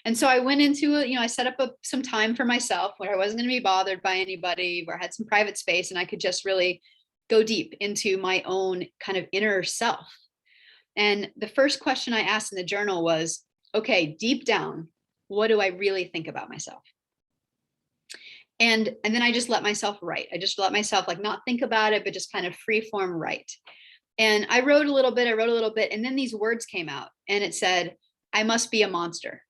And so I went into, I set up some time for myself where I wasn't going to be bothered by anybody, where I had some private space and I could just really go deep into my own kind of inner self. And the first question I asked in the journal was, okay, deep down, what do I really think about myself? And then I just let myself write. I just let myself like not think about it, but just kind of free form write. And I wrote a little bit, and then these words came out and it said, I must be a monster.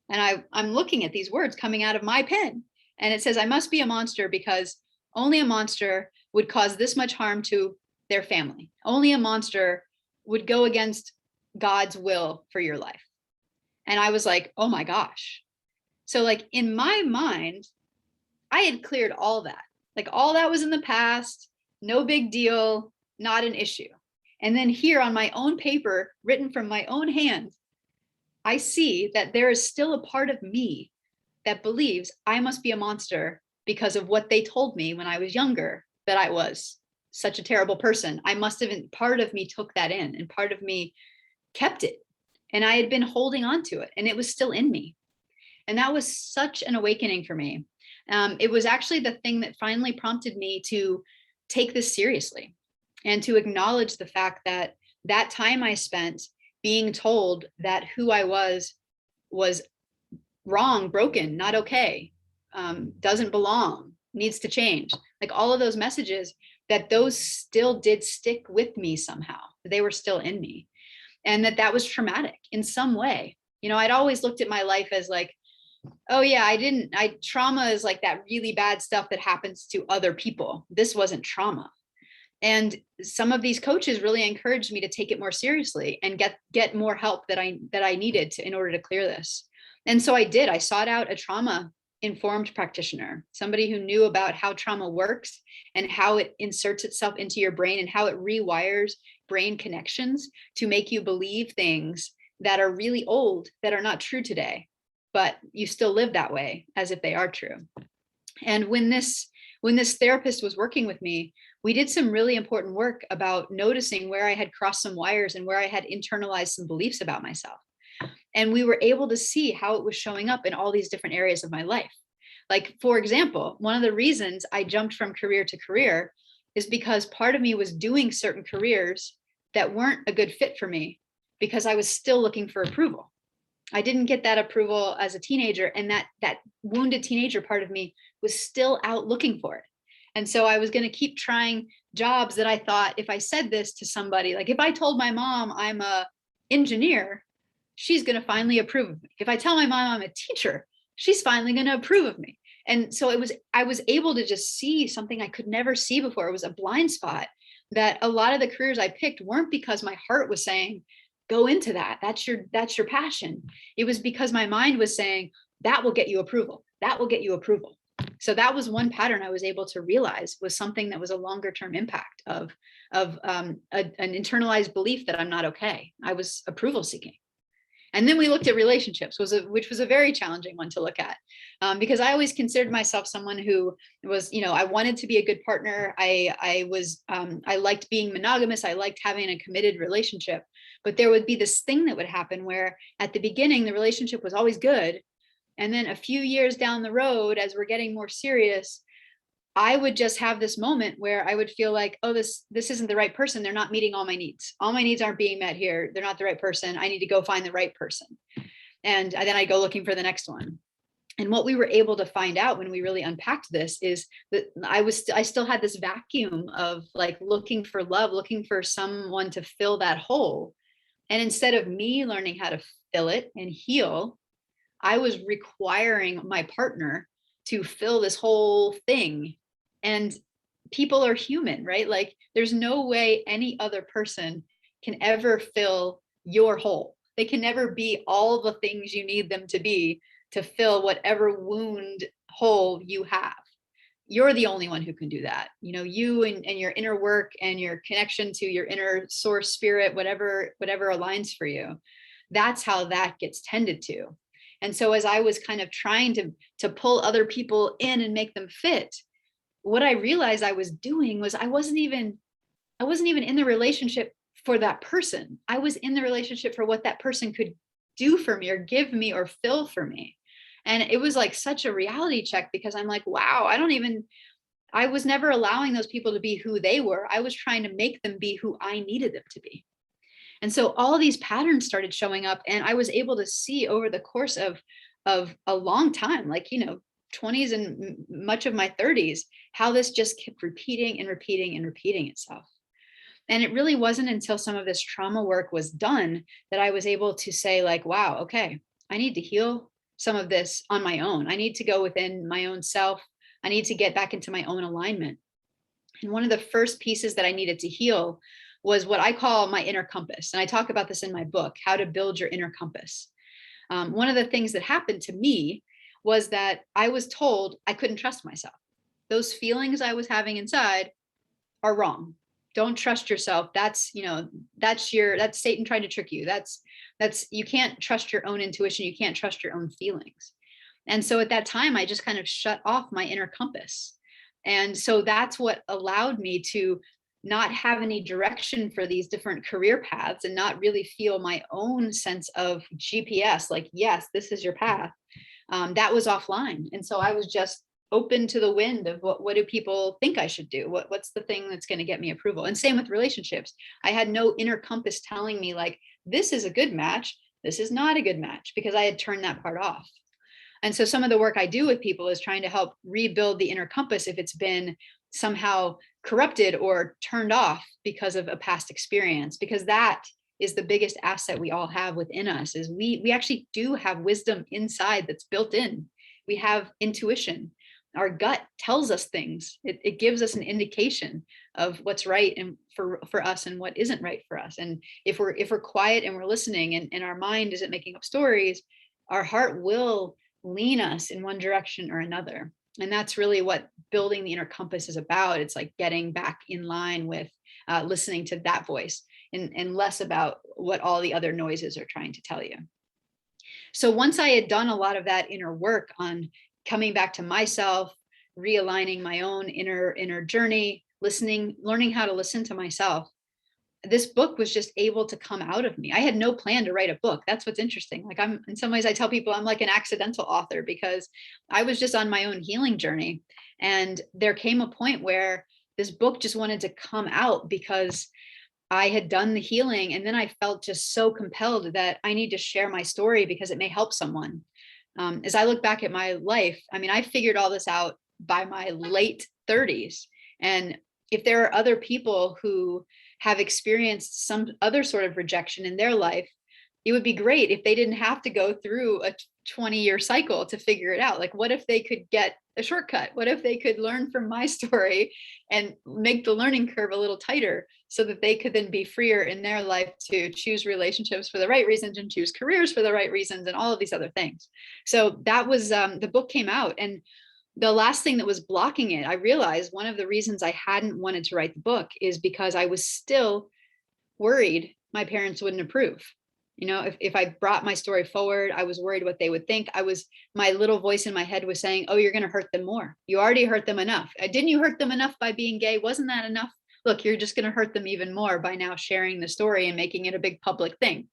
And I'm looking at these words coming out of my pen, and it says, I must be a monster because only a monster would cause this much harm to their family. Only a monster would go against God's will for your life. And I was like, oh my gosh. So like in my mind, I had cleared all that. Like all that was in the past, no big deal, not an issue. And then here on my own paper, written from my own hand, I see that there is still a part of me that believes I must be a monster because of what they told me when I was younger, that I was such a terrible person. I must have been, part of me took that in, and part of me kept it. And I had been holding on to it, and it was still in me. And that was such an awakening for me. It was actually the thing that finally prompted me to take this seriously and to acknowledge the fact that that time I spent being told that who I was wrong, broken, not okay, doesn't belong, needs to change. Like all of those messages, that those still did stick with me somehow. They were still in me. And that was traumatic in some way. You know, I'd always looked at my life as like, oh yeah, trauma is like that really bad stuff that happens to other people. This wasn't trauma. And some of these coaches really encouraged me to take it more seriously and get more help that I needed in order to clear this. And so I did. I sought out a trauma-informed practitioner, somebody who knew about how trauma works and how it inserts itself into your brain and how it rewires brain connections to make you believe things that are really old, that are not true today, but you still live that way as if they are true. And when this therapist was working with me, we did some really important work about noticing where I had crossed some wires and where I had internalized some beliefs about myself. And we were able to see how it was showing up in all these different areas of my life. Like, for example, one of the reasons I jumped from career to career is because part of me was doing certain careers that weren't a good fit for me because I was still looking for approval. I didn't get that approval as a teenager, and that wounded teenager part of me was still out looking for it. And so I was going to keep trying jobs that I thought, if I said this to somebody, like if I told my mom I'm a engineer, she's going to finally approve of me. If I tell my mom I'm a teacher, she's finally going to approve of me. And so I was able to just see something I could never see before. It was a blind spot, that a lot of the careers I picked weren't because my heart was saying, go into that. That's your passion. It was because my mind was saying, that will get you approval. That will get you approval. So that was one pattern I was able to realize was something that was a longer term impact of an internalized belief that I'm not okay. I was approval seeking. And then we looked at relationships, which was a very challenging one to look at, because I always considered myself someone who was, I wanted to be a good partner. I liked being monogamous. I liked having a committed relationship. But there would be this thing that would happen where at the beginning, the relationship was always good. And then a few years down the road, as we're getting more serious, I would just have this moment where I would feel like, oh, this isn't the right person. They're not meeting all my needs. All my needs aren't being met here. They're not the right person. I need to go find the right person. And then I go looking for the next one. And what we were able to find out when we really unpacked this is that I still had this vacuum of like looking for love, looking for someone to fill that hole. And instead of me learning how to fill it and heal, I was requiring my partner to fill this whole thing. And people are human, right? Like there's no way any other person can ever fill your hole. They can never be all the things you need them to be to fill whatever wound hole you have. You're the only one who can do that. You and your inner work and your connection to your inner source spirit, whatever aligns for you. That's how that gets tended to. And so as I was kind of trying to pull other people in and make them fit, what I realized I was doing was I wasn't even in the relationship for that person. I was in the relationship for what that person could do for me or give me or fill for me. And it was like such a reality check, because I'm like, wow, I was never allowing those people to be who they were. I was trying to make them be who I needed them to be. And so all these patterns started showing up, and I was able to see over the course of a long time, like, 20s and much of my 30s, how this just kept repeating and repeating and repeating itself. And it really wasn't until some of this trauma work was done that I was able to say like, wow, okay, I need to heal some of this on my own. I need to go within my own self. I need to get back into my own alignment. And one of the first pieces that I needed to heal was what I call my inner compass. And I talk about this in my book, How to Build Your Inner Compass. One of the things that happened to me was that I was told I couldn't trust myself. Those feelings I was having inside are wrong. Don't trust yourself. That's Satan trying to trick you. You can't trust your own intuition. You can't trust your own feelings. And so at that time, I just kind of shut off my inner compass. And so that's what allowed me to not have any direction for these different career paths and not really feel my own sense of GPS, like, yes, this is your path. That was offline. And so I was just open to the wind of what do people think I should do? What's the thing that's going to get me approval? And same with relationships. I had no inner compass telling me like, this is a good match. This is not a good match, because I had turned that part off. And so some of the work I do with people is trying to help rebuild the inner compass if it's been somehow corrupted or turned off because of a past experience, because that is the biggest asset we all have within us. Is we actually do have wisdom inside that's built in. We have intuition. Our gut tells us things. It gives us an indication of what's right and for us and what isn't right for us. And if we're quiet and we're listening and our mind isn't making up stories, our heart will lean us in one direction or another. And that's really what building the inner compass is about. It's like getting back in line with listening to that voice and less about what all the other noises are trying to tell you. So once I had done a lot of that inner work on coming back to myself, realigning my own inner journey, listening, learning how to listen to myself, this book was just able to come out of me. I had no plan to write a book. That's what's interesting. Like in some ways I tell people I'm like an accidental author, because I was just on my own healing journey. And there came a point where this book just wanted to come out because I had done the healing. And then I felt just so compelled that I need to share my story because it may help someone. As I look back at my life, I mean, I figured all this out by my late 30s. And if there are other people who have experienced some other sort of rejection in their life, it would be great if they didn't have to go through a 20-year cycle to figure it out. Like, what if they could get a shortcut? What if they could learn from my story and make the learning curve a little tighter so that they could then be freer in their life to choose relationships for the right reasons and choose careers for the right reasons and all of these other things. So that was, the book came out. And the last thing that was blocking it, I realized one of the reasons I hadn't wanted to write the book is because I was still worried my parents wouldn't approve. You know, if I brought my story forward, I was worried what they would think. My little voice in my head was saying, oh, you're going to hurt them more. You already hurt them enough. Didn't you hurt them enough by being gay? Wasn't that enough? Look, you're just going to hurt them even more by now sharing the story and making it a big public thing.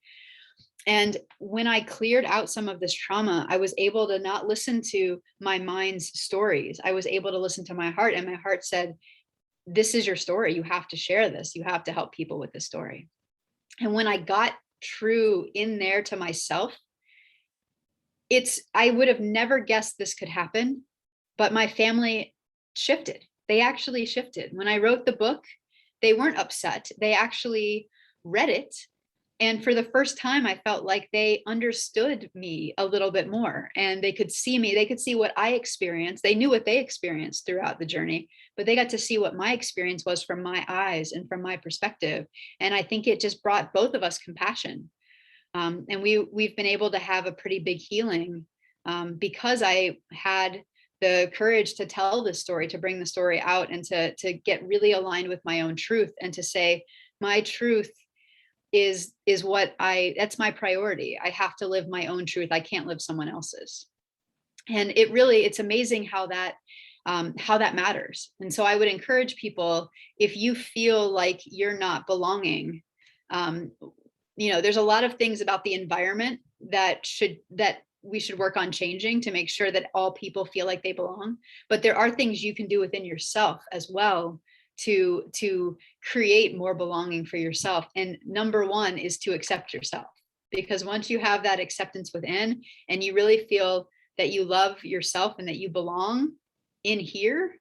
And when I cleared out some of this trauma, I was able to not listen to my mind's stories. I was able to listen to my heart, and my heart said, this is your story. You have to share this. You have to help people with this story. And when I got true in there to myself, I would have never guessed this could happen, but my family shifted. They actually shifted. When I wrote the book, they weren't upset. They actually read it. And for the first time, I felt like they understood me a little bit more, and they could see me. They could see what I experienced. They knew what they experienced throughout the journey, but they got to see what my experience was from my eyes and from my perspective. And I think it just brought both of us compassion. And we've been able to have a pretty big healing because I had the courage to tell this story, to bring the story out, and to get really aligned with my own truth, and to say my truth is that's my priority. I have to live my own truth. I can't live someone else's. And it's amazing how that matters. And so I would encourage people, if you feel like you're not belonging, there's a lot of things about the environment that we should work on changing to make sure that all people feel like they belong. But there are things you can do within yourself as well to create more belonging for yourself. And number one is to accept yourself, because once you have that acceptance within and you really feel that you love yourself and that you belong in here,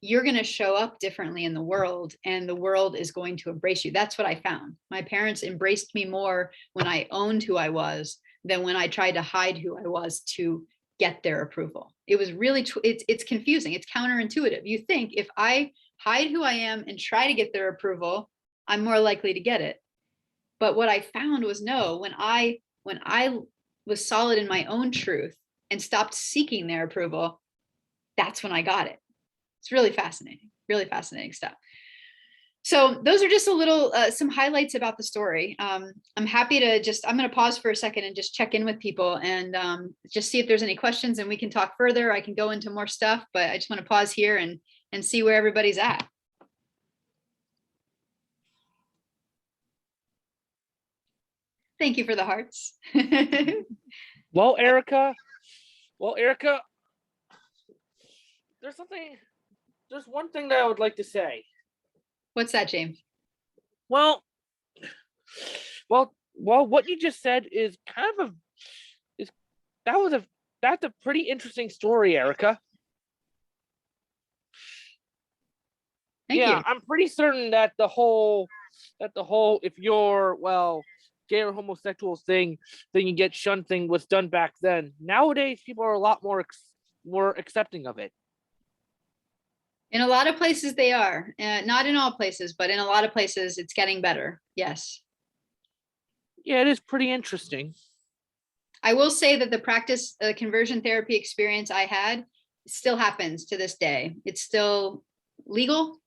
you're going to show up differently in the world, and the world is going to embrace you. That's what I found. My parents embraced me more when I owned who I was than when I tried to hide who I was to get their approval. It was really, it's confusing. It's counterintuitive. You think if I hide who I am and try to get their approval, I'm more likely to get it. But what I found was no, when I was solid in my own truth and stopped seeking their approval, that's when I got it. It's really fascinating stuff. So those are just a little, some highlights about the story. I'm happy to I'm going to pause for a second and just check in with people and just see if there's any questions and we can talk further. I can go into more stuff, but I just want to pause here and see where everybody's at. Thank you for the hearts. Well, Erika, there's one thing that I would like to say. What's that, James? Well, what you just said is kind of that's a pretty interesting story, Erika. Thank Yeah, you. I'm pretty certain that the whole if you're gay or homosexual thing, then you get shunned thing was done back then. Nowadays, people are a lot more accepting of it. In a lot of places they are, not in all places, but in a lot of places it's getting better. Yes. Yeah, it is pretty interesting. I will say that the practice conversion therapy experience I had still happens to this day. It's still legal.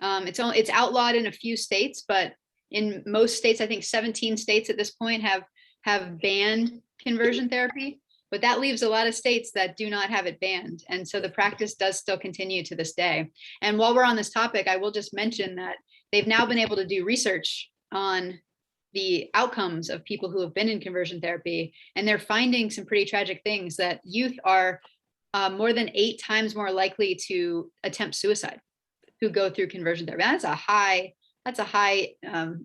It's outlawed in a few states, but in most states, I think 17 states at this point have banned conversion therapy. But that leaves a lot of states that do not have it banned. And so the practice does still continue to this day. And while we're on this topic, I will just mention that they've now been able to do research on the outcomes of people who have been in conversion therapy. And they're finding some pretty tragic things, that youth are more than 8 times more likely to attempt suicide who go through conversion therapy. That's a high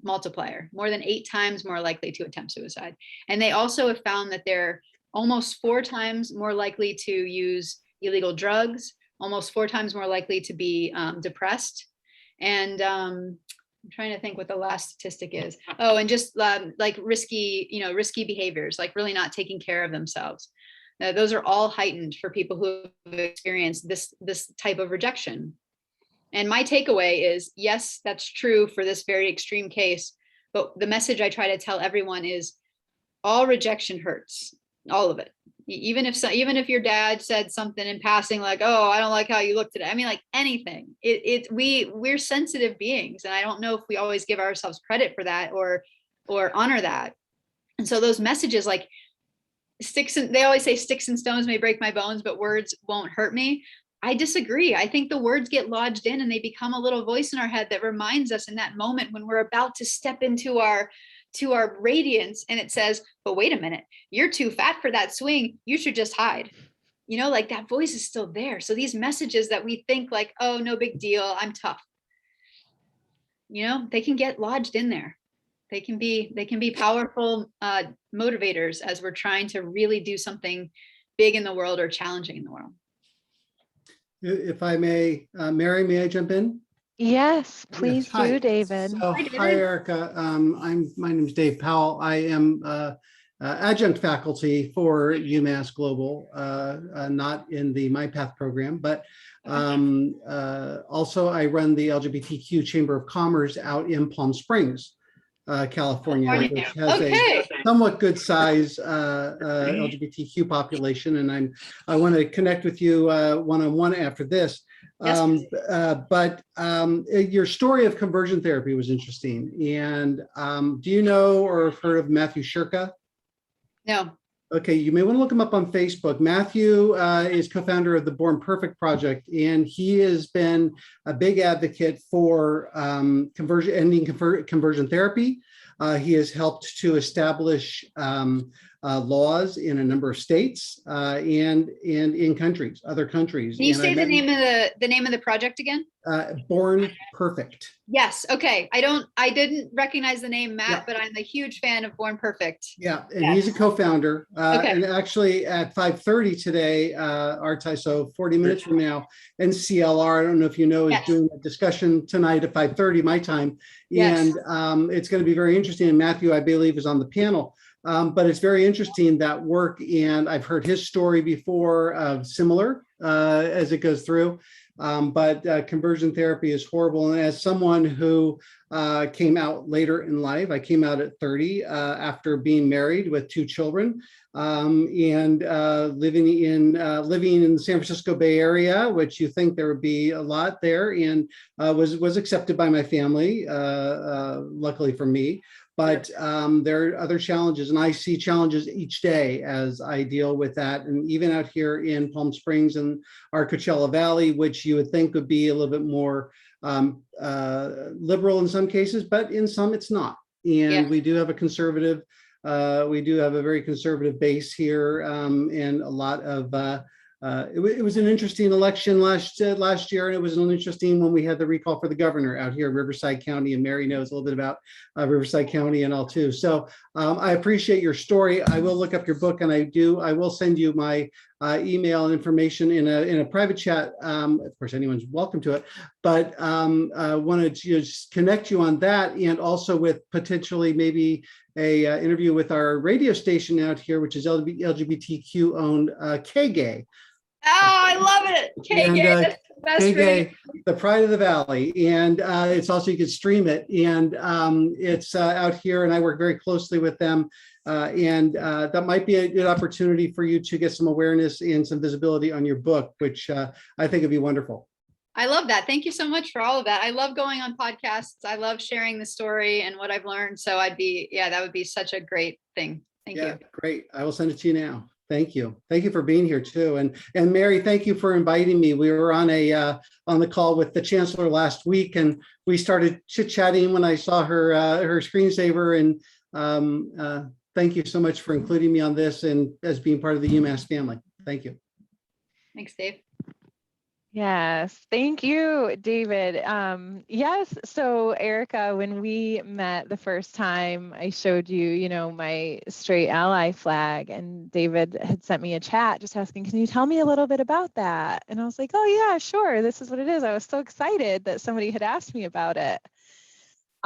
multiplier, more than 8 times more likely to attempt suicide. And they also have found that they're almost 4 times more likely to use illegal drugs, almost 4 times more likely to be depressed. And I'm trying to think what the last statistic is. Oh, and just like risky behaviors, like really not taking care of themselves. Those are all heightened for people who have experienced this type of rejection. And my takeaway is, yes, that's true for this very extreme case. But the message I try to tell everyone is all rejection hurts. All of it. Even if your dad said something in passing like, oh, I don't like how you look today. I mean, like anything. We're sensitive beings. And I don't know if we always give ourselves credit for that or honor that. And so those messages like they always say sticks and stones may break my bones, but words won't hurt me. I disagree. I think the words get lodged in and they become a little voice in our head that reminds us in that moment when we're about to step into our radiance, and it says, but wait a minute, you're too fat for that swing, you should just hide. Like that voice is still there. So these messages that we think like, oh, no big deal, I'm tough, they can get lodged in there. They can be powerful motivators as we're trying to really do something big in the world or challenging in the world. If I may, Mary, may I jump in? Yes, please Yes, hi. do, David. So, hi, Erika. My name is Dave Powell. I am adjunct faculty for UMass Global, not in the MyPath program, but also I run the LGBTQ Chamber of Commerce out in Palm Springs, California, which has a somewhat good size LGBTQ population. And I want to connect with you one-on-one after this. Yes. But your story of conversion therapy was interesting. And do you know or have heard of Matthew Shirka? No. Okay, you may want to look him up on Facebook. Matthew is co-founder of the Born Perfect Project, and he has been a big advocate for ending conversion therapy. He has helped to establish laws in a number of states and in other countries. Can you say the name of the project again? Born Perfect. Yes. Okay. I didn't recognize the name, Matt, Yeah. but I'm a huge fan of Born Perfect. Yeah, and Yes. he's a co-founder. Okay. And actually at 5:30 today, our time, so 40 minutes from now, NCLR, I don't know if you know, is Yes. doing a discussion tonight at 5:30 my time. Yes. And it's going to be very interesting. And Matthew, I believe, is on the panel. But it's very interesting, that work, and I've heard his story before, similar as it goes through. But conversion therapy is horrible. And as someone who came out later in life, I came out at 30 after being married with 2 children, and living in the San Francisco Bay Area, which you think there would be a lot there, and was accepted by my family, luckily for me. But there are other challenges, and I see challenges each day as I deal with that. And even out here in Palm Springs and our Coachella Valley, which you would think would be a little bit more liberal in some cases, but in some it's not. And we do have a conservative, we do have a very conservative base here, and a lot of, it was an interesting election last year, and it was an interesting when we had the recall for the governor out here in Riverside County, and Mary knows a little bit about Riverside County and all too. So I appreciate your story. I will look up your book, and I will send you my email and information in a private chat. Of course, anyone's welcome to it, but I wanted to just connect you on that, and also with potentially maybe a interview with our radio station out here, which is LGBTQ owned K-Gay. Oh, I love it. K-Gay, that's the best K-Gay, the pride of the valley. And it's also, you can stream it, and it's out here, and I work very closely with them. And that might be a good opportunity for you to get some awareness and some visibility on your book, which I think would be wonderful. I love that. Thank you so much for all of that. I love going on podcasts. I love sharing the story and what I've learned. So that would be such a great thing. Thank you. Great. I will send it to you now. Thank you. Thank you for being here too. And Mary, thank you for inviting me. We were on the call with the chancellor last week, and we started chit-chatting when I saw her screensaver. And thank you so much for including me on this and as being part of the UMass family. Thank you. Thanks, Dave. Yes, thank you, David. Yes, so Erika, when we met the first time, I showed you, my straight ally flag, and David had sent me a chat just asking, can you tell me a little bit about that? And I was like, oh yeah, sure, this is what it is. I was so excited that somebody had asked me about it.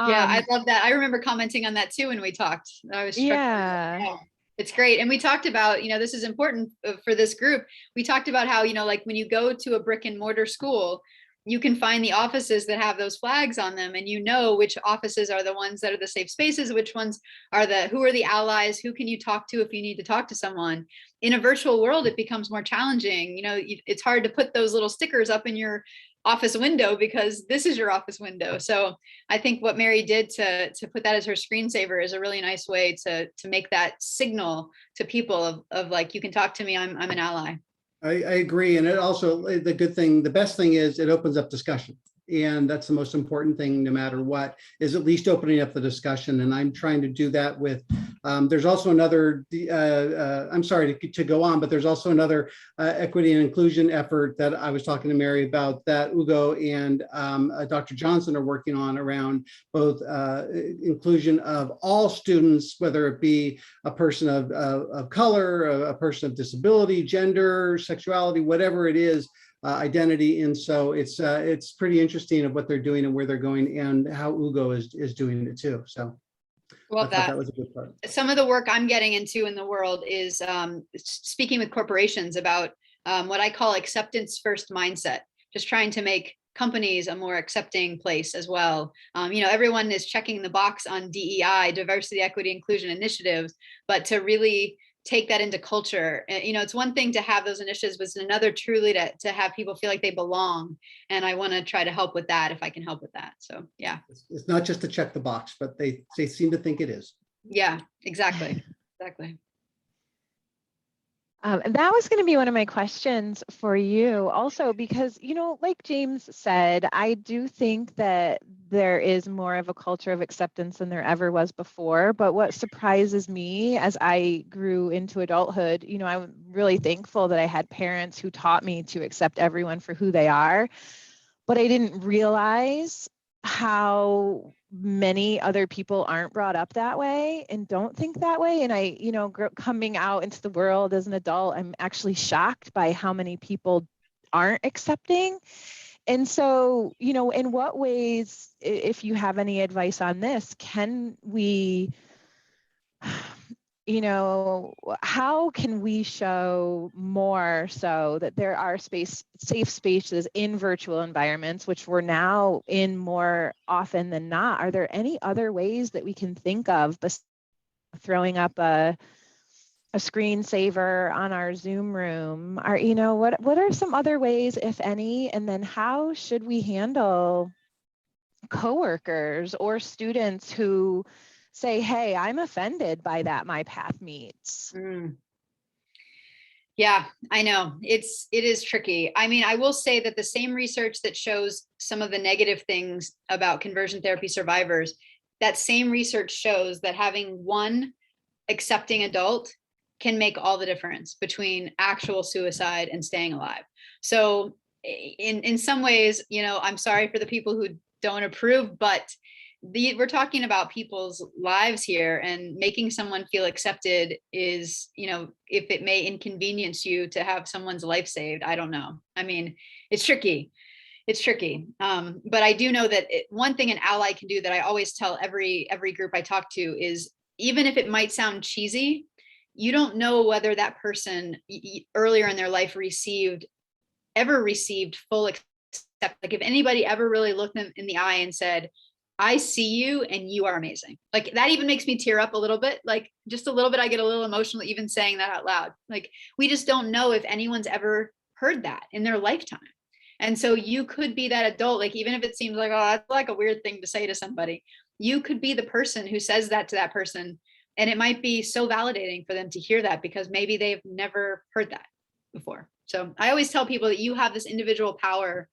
Yeah, I love that. I remember commenting on that too when we talked. I was struck. Yeah. It's great. And we talked about, this is important for this group. We talked about how, like when you go to a brick and mortar school, you can find the offices that have those flags on them, and which offices are the ones that are the safe spaces, which ones are who are the allies, who can you talk to if you need to talk to someone. In a virtual world, it becomes more challenging. It's hard to put those little stickers up in your office window because this is your office window. So I think what Mary did to put that as her screensaver is a really nice way to make that signal to people of like, you can talk to me, I'm an ally. I agree. And it also, the best thing is it opens up discussion. And that's the most important thing, no matter what, is at least opening up the discussion. And I'm trying to do that with, there's also another, I'm sorry to go on, but there's also another equity and inclusion effort that I was talking to Mary about that Ugo and Dr. Johnson are working on around both inclusion of all students, whether it be a person of color, a person of disability, gender, sexuality, whatever it is. Identity. And so it's pretty interesting of what they're doing and where they're going and how Ugo is doing it too. So well, that was a good part. Some of the work I'm getting into in the world is speaking with corporations about what I call acceptance first mindset, just trying to make companies a more accepting place as well. Everyone is checking the box on DEI, diversity, equity, inclusion initiatives, but to really take that into culture. It's one thing to have those initiatives, but it's another truly to have people feel like they belong. And I want to try to help with that if I can help with that. So yeah. It's not just to check the box, but they seem to think it is. Yeah, exactly. Exactly. And that was going to be one of my questions for you also, because, like James said, I do think that there is more of a culture of acceptance than there ever was before. But what surprises me as I grew into adulthood, I'm really thankful that I had parents who taught me to accept everyone for who they are. But I didn't realize how many other people aren't brought up that way and don't think that way. And I, coming out into the world as an adult, I'm actually shocked by how many people aren't accepting. And so, in what ways, if you have any advice on this, can we you know, how can we show more so that there are safe spaces in virtual environments, which we're now in more often than not? Are there any other ways that we can think of besides throwing up a screensaver on our Zoom room? What are some other ways, if any? And then how should we handle coworkers or students who say, hey, I'm offended by that MyPath meets? Yeah, I know it is tricky. I mean, I will say that the same research that shows some of the negative things about conversion therapy survivors, that same research shows that having one accepting adult can make all the difference between actual suicide and staying alive. So in some ways, I'm sorry for the people who don't approve, but we're talking about people's lives here, and making someone feel accepted is, if it may inconvenience you to have someone's life saved, I don't know. I mean, it's tricky. But I do know that one thing an ally can do that I always tell every group I talk to is, even if it might sound cheesy, you don't know whether that person earlier in their life ever received full accept. Like if anybody ever really looked them in the eye and said, I see you and you are amazing. Like that even makes me tear up a little bit, like just a little bit. I get a little emotional even saying that out loud. Like we just don't know if anyone's ever heard that in their lifetime. And so you could be that adult, like even if it seems like, oh, that's like a weird thing to say to somebody, you could be the person who says that to that person. And it might be so validating for them to hear that, because maybe they've never heard that before. So I always tell people that you have this individual power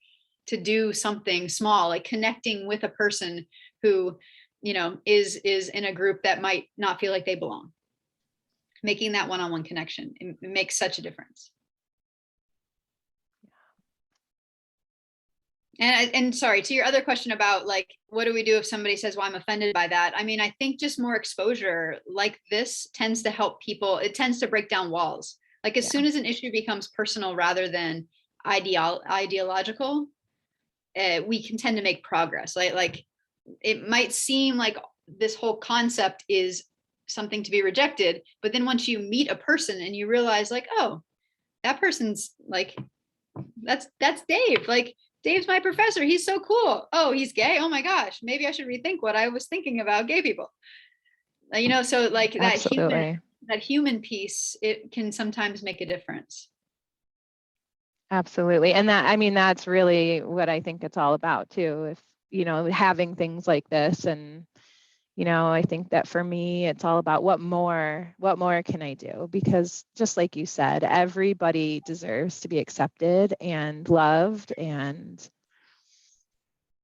to do something small, like connecting with a person who, is in a group that might not feel like they belong. Making that one-on-one connection, it makes such a difference. And sorry, to your other question about like, what do we do if somebody says, well, I'm offended by that? I mean, I think just more exposure like this tends to help people. It tends to break down walls. Like as soon as an issue becomes personal rather than ideological, we can tend to make progress. Like it might seem like this whole concept is something to be rejected, but then once you meet a person and you realize like, oh, that person's like, that's Dave. Like Dave's my professor. He's so cool. Oh, he's gay. Oh my gosh. Maybe I should rethink what I was thinking about gay people. So like Absolutely. that human piece, it can sometimes make a difference. Absolutely. And that's really what I think it's all about too. If, having things like this, and, I think that for me, it's all about what more can I do? Because just like you said, everybody deserves to be accepted and loved, and,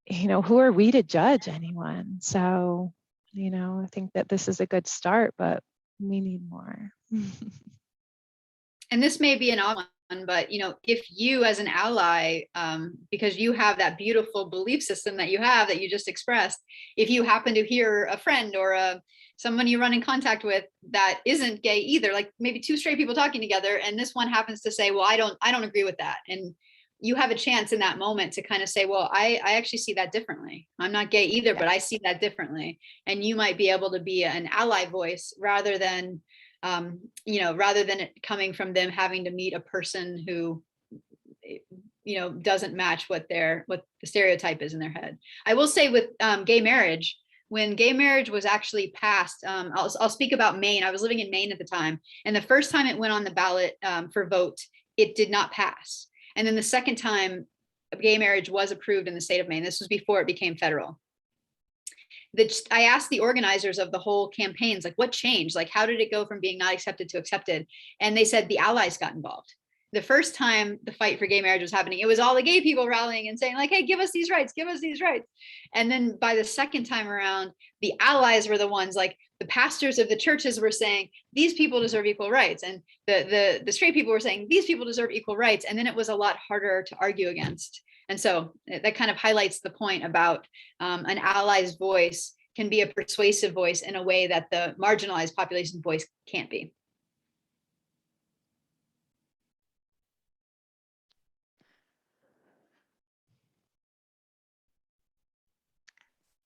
who are we to judge anyone? So, I think that this is a good start, but we need more. And this may be an odd one, but if you as an ally, because you have that beautiful belief system that you just expressed, if you happen to hear a friend or someone you run in contact with that isn't gay either, like maybe two straight people talking together, and this one happens to say, well, I don't agree with that, and you have a chance in that moment to kind of say, well, I actually see that differently. I'm not gay either, but I see that differently, and you might be able to be an ally voice rather than it coming from them having to meet a person who, doesn't match what the stereotype is in their head. I will say with gay marriage, when gay marriage was actually passed, I'll speak about Maine. I was living in Maine at the time, and the first time it went on the ballot for vote, it did not pass. And then the second time gay marriage was approved in the state of Maine, this was before it became federal. I asked the organizers of the whole campaigns, like what changed? Like, how did it go from being not accepted to accepted? And they said the allies got involved. The first time the fight for gay marriage was happening, it was all the gay people rallying and saying like, hey, give us these rights, give us these rights. And then by the second time around, the allies were the ones, like the pastors of the churches were saying, these people deserve equal rights. And the straight people were saying, these people deserve equal rights. And then it was a lot harder to argue against. And so that kind of highlights the point about an ally's voice can be a persuasive voice in a way that the marginalized population's voice can't be.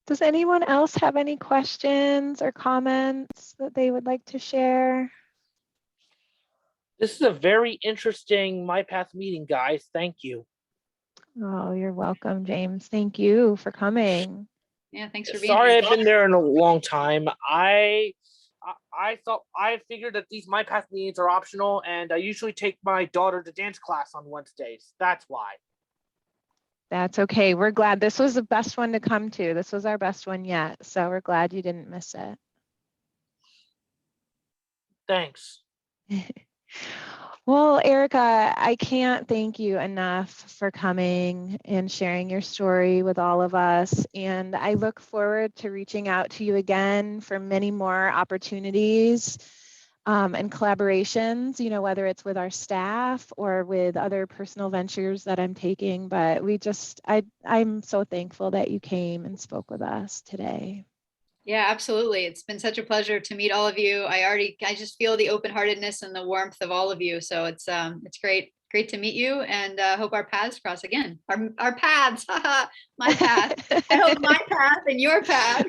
Does anyone else have any questions or comments that they would like to share? This is a very interesting MyPath meeting, guys. Thank you. Oh, you're welcome, James. Thank you for coming. Yeah, thanks for being Sorry, here. I've been there in a long time. I figured that these MyPath meetings are optional, and I usually take my daughter to dance class on Wednesdays. That's why. That's okay. We're glad. This was the best one to come to. This was our best one yet. So we're glad you didn't miss it. Thanks. Well, Erika, I can't thank you enough for coming and sharing your story with all of us. And I look forward to reaching out to you again for many more opportunities and collaborations, you know, whether it's with our staff or with other personal ventures that I'm taking. But I'm so thankful that you came and spoke with us today. Yeah, absolutely. It's been such a pleasure to meet all of you. I just feel the open-heartedness and the warmth of all of you. So it's great to meet you, and hope our paths cross again. Our paths, my path. I hope my path and your path.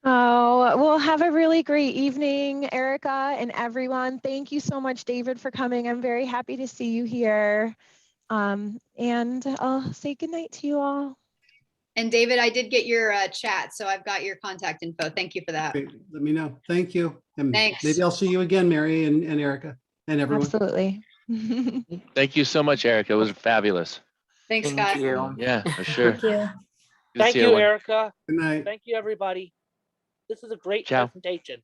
Oh, we'll have a really great evening, Erika and everyone. Thank you so much, David, for coming. I'm very happy to see you here. And I'll say goodnight to you all. And David, I did get your chat, so I've got your contact info. Thank you for that. Great. Let me know. Thank you. And Thanks. maybe I'll see you again, Mary and Erika and everyone. Absolutely. Thank you so much, Erika. It was fabulous. Thanks, Thank Scott. you. Yeah, for sure. Thank you. Good to Thank see you, everyone. Erika. Good night. Thank you, everybody. This is a great Ciao. presentation.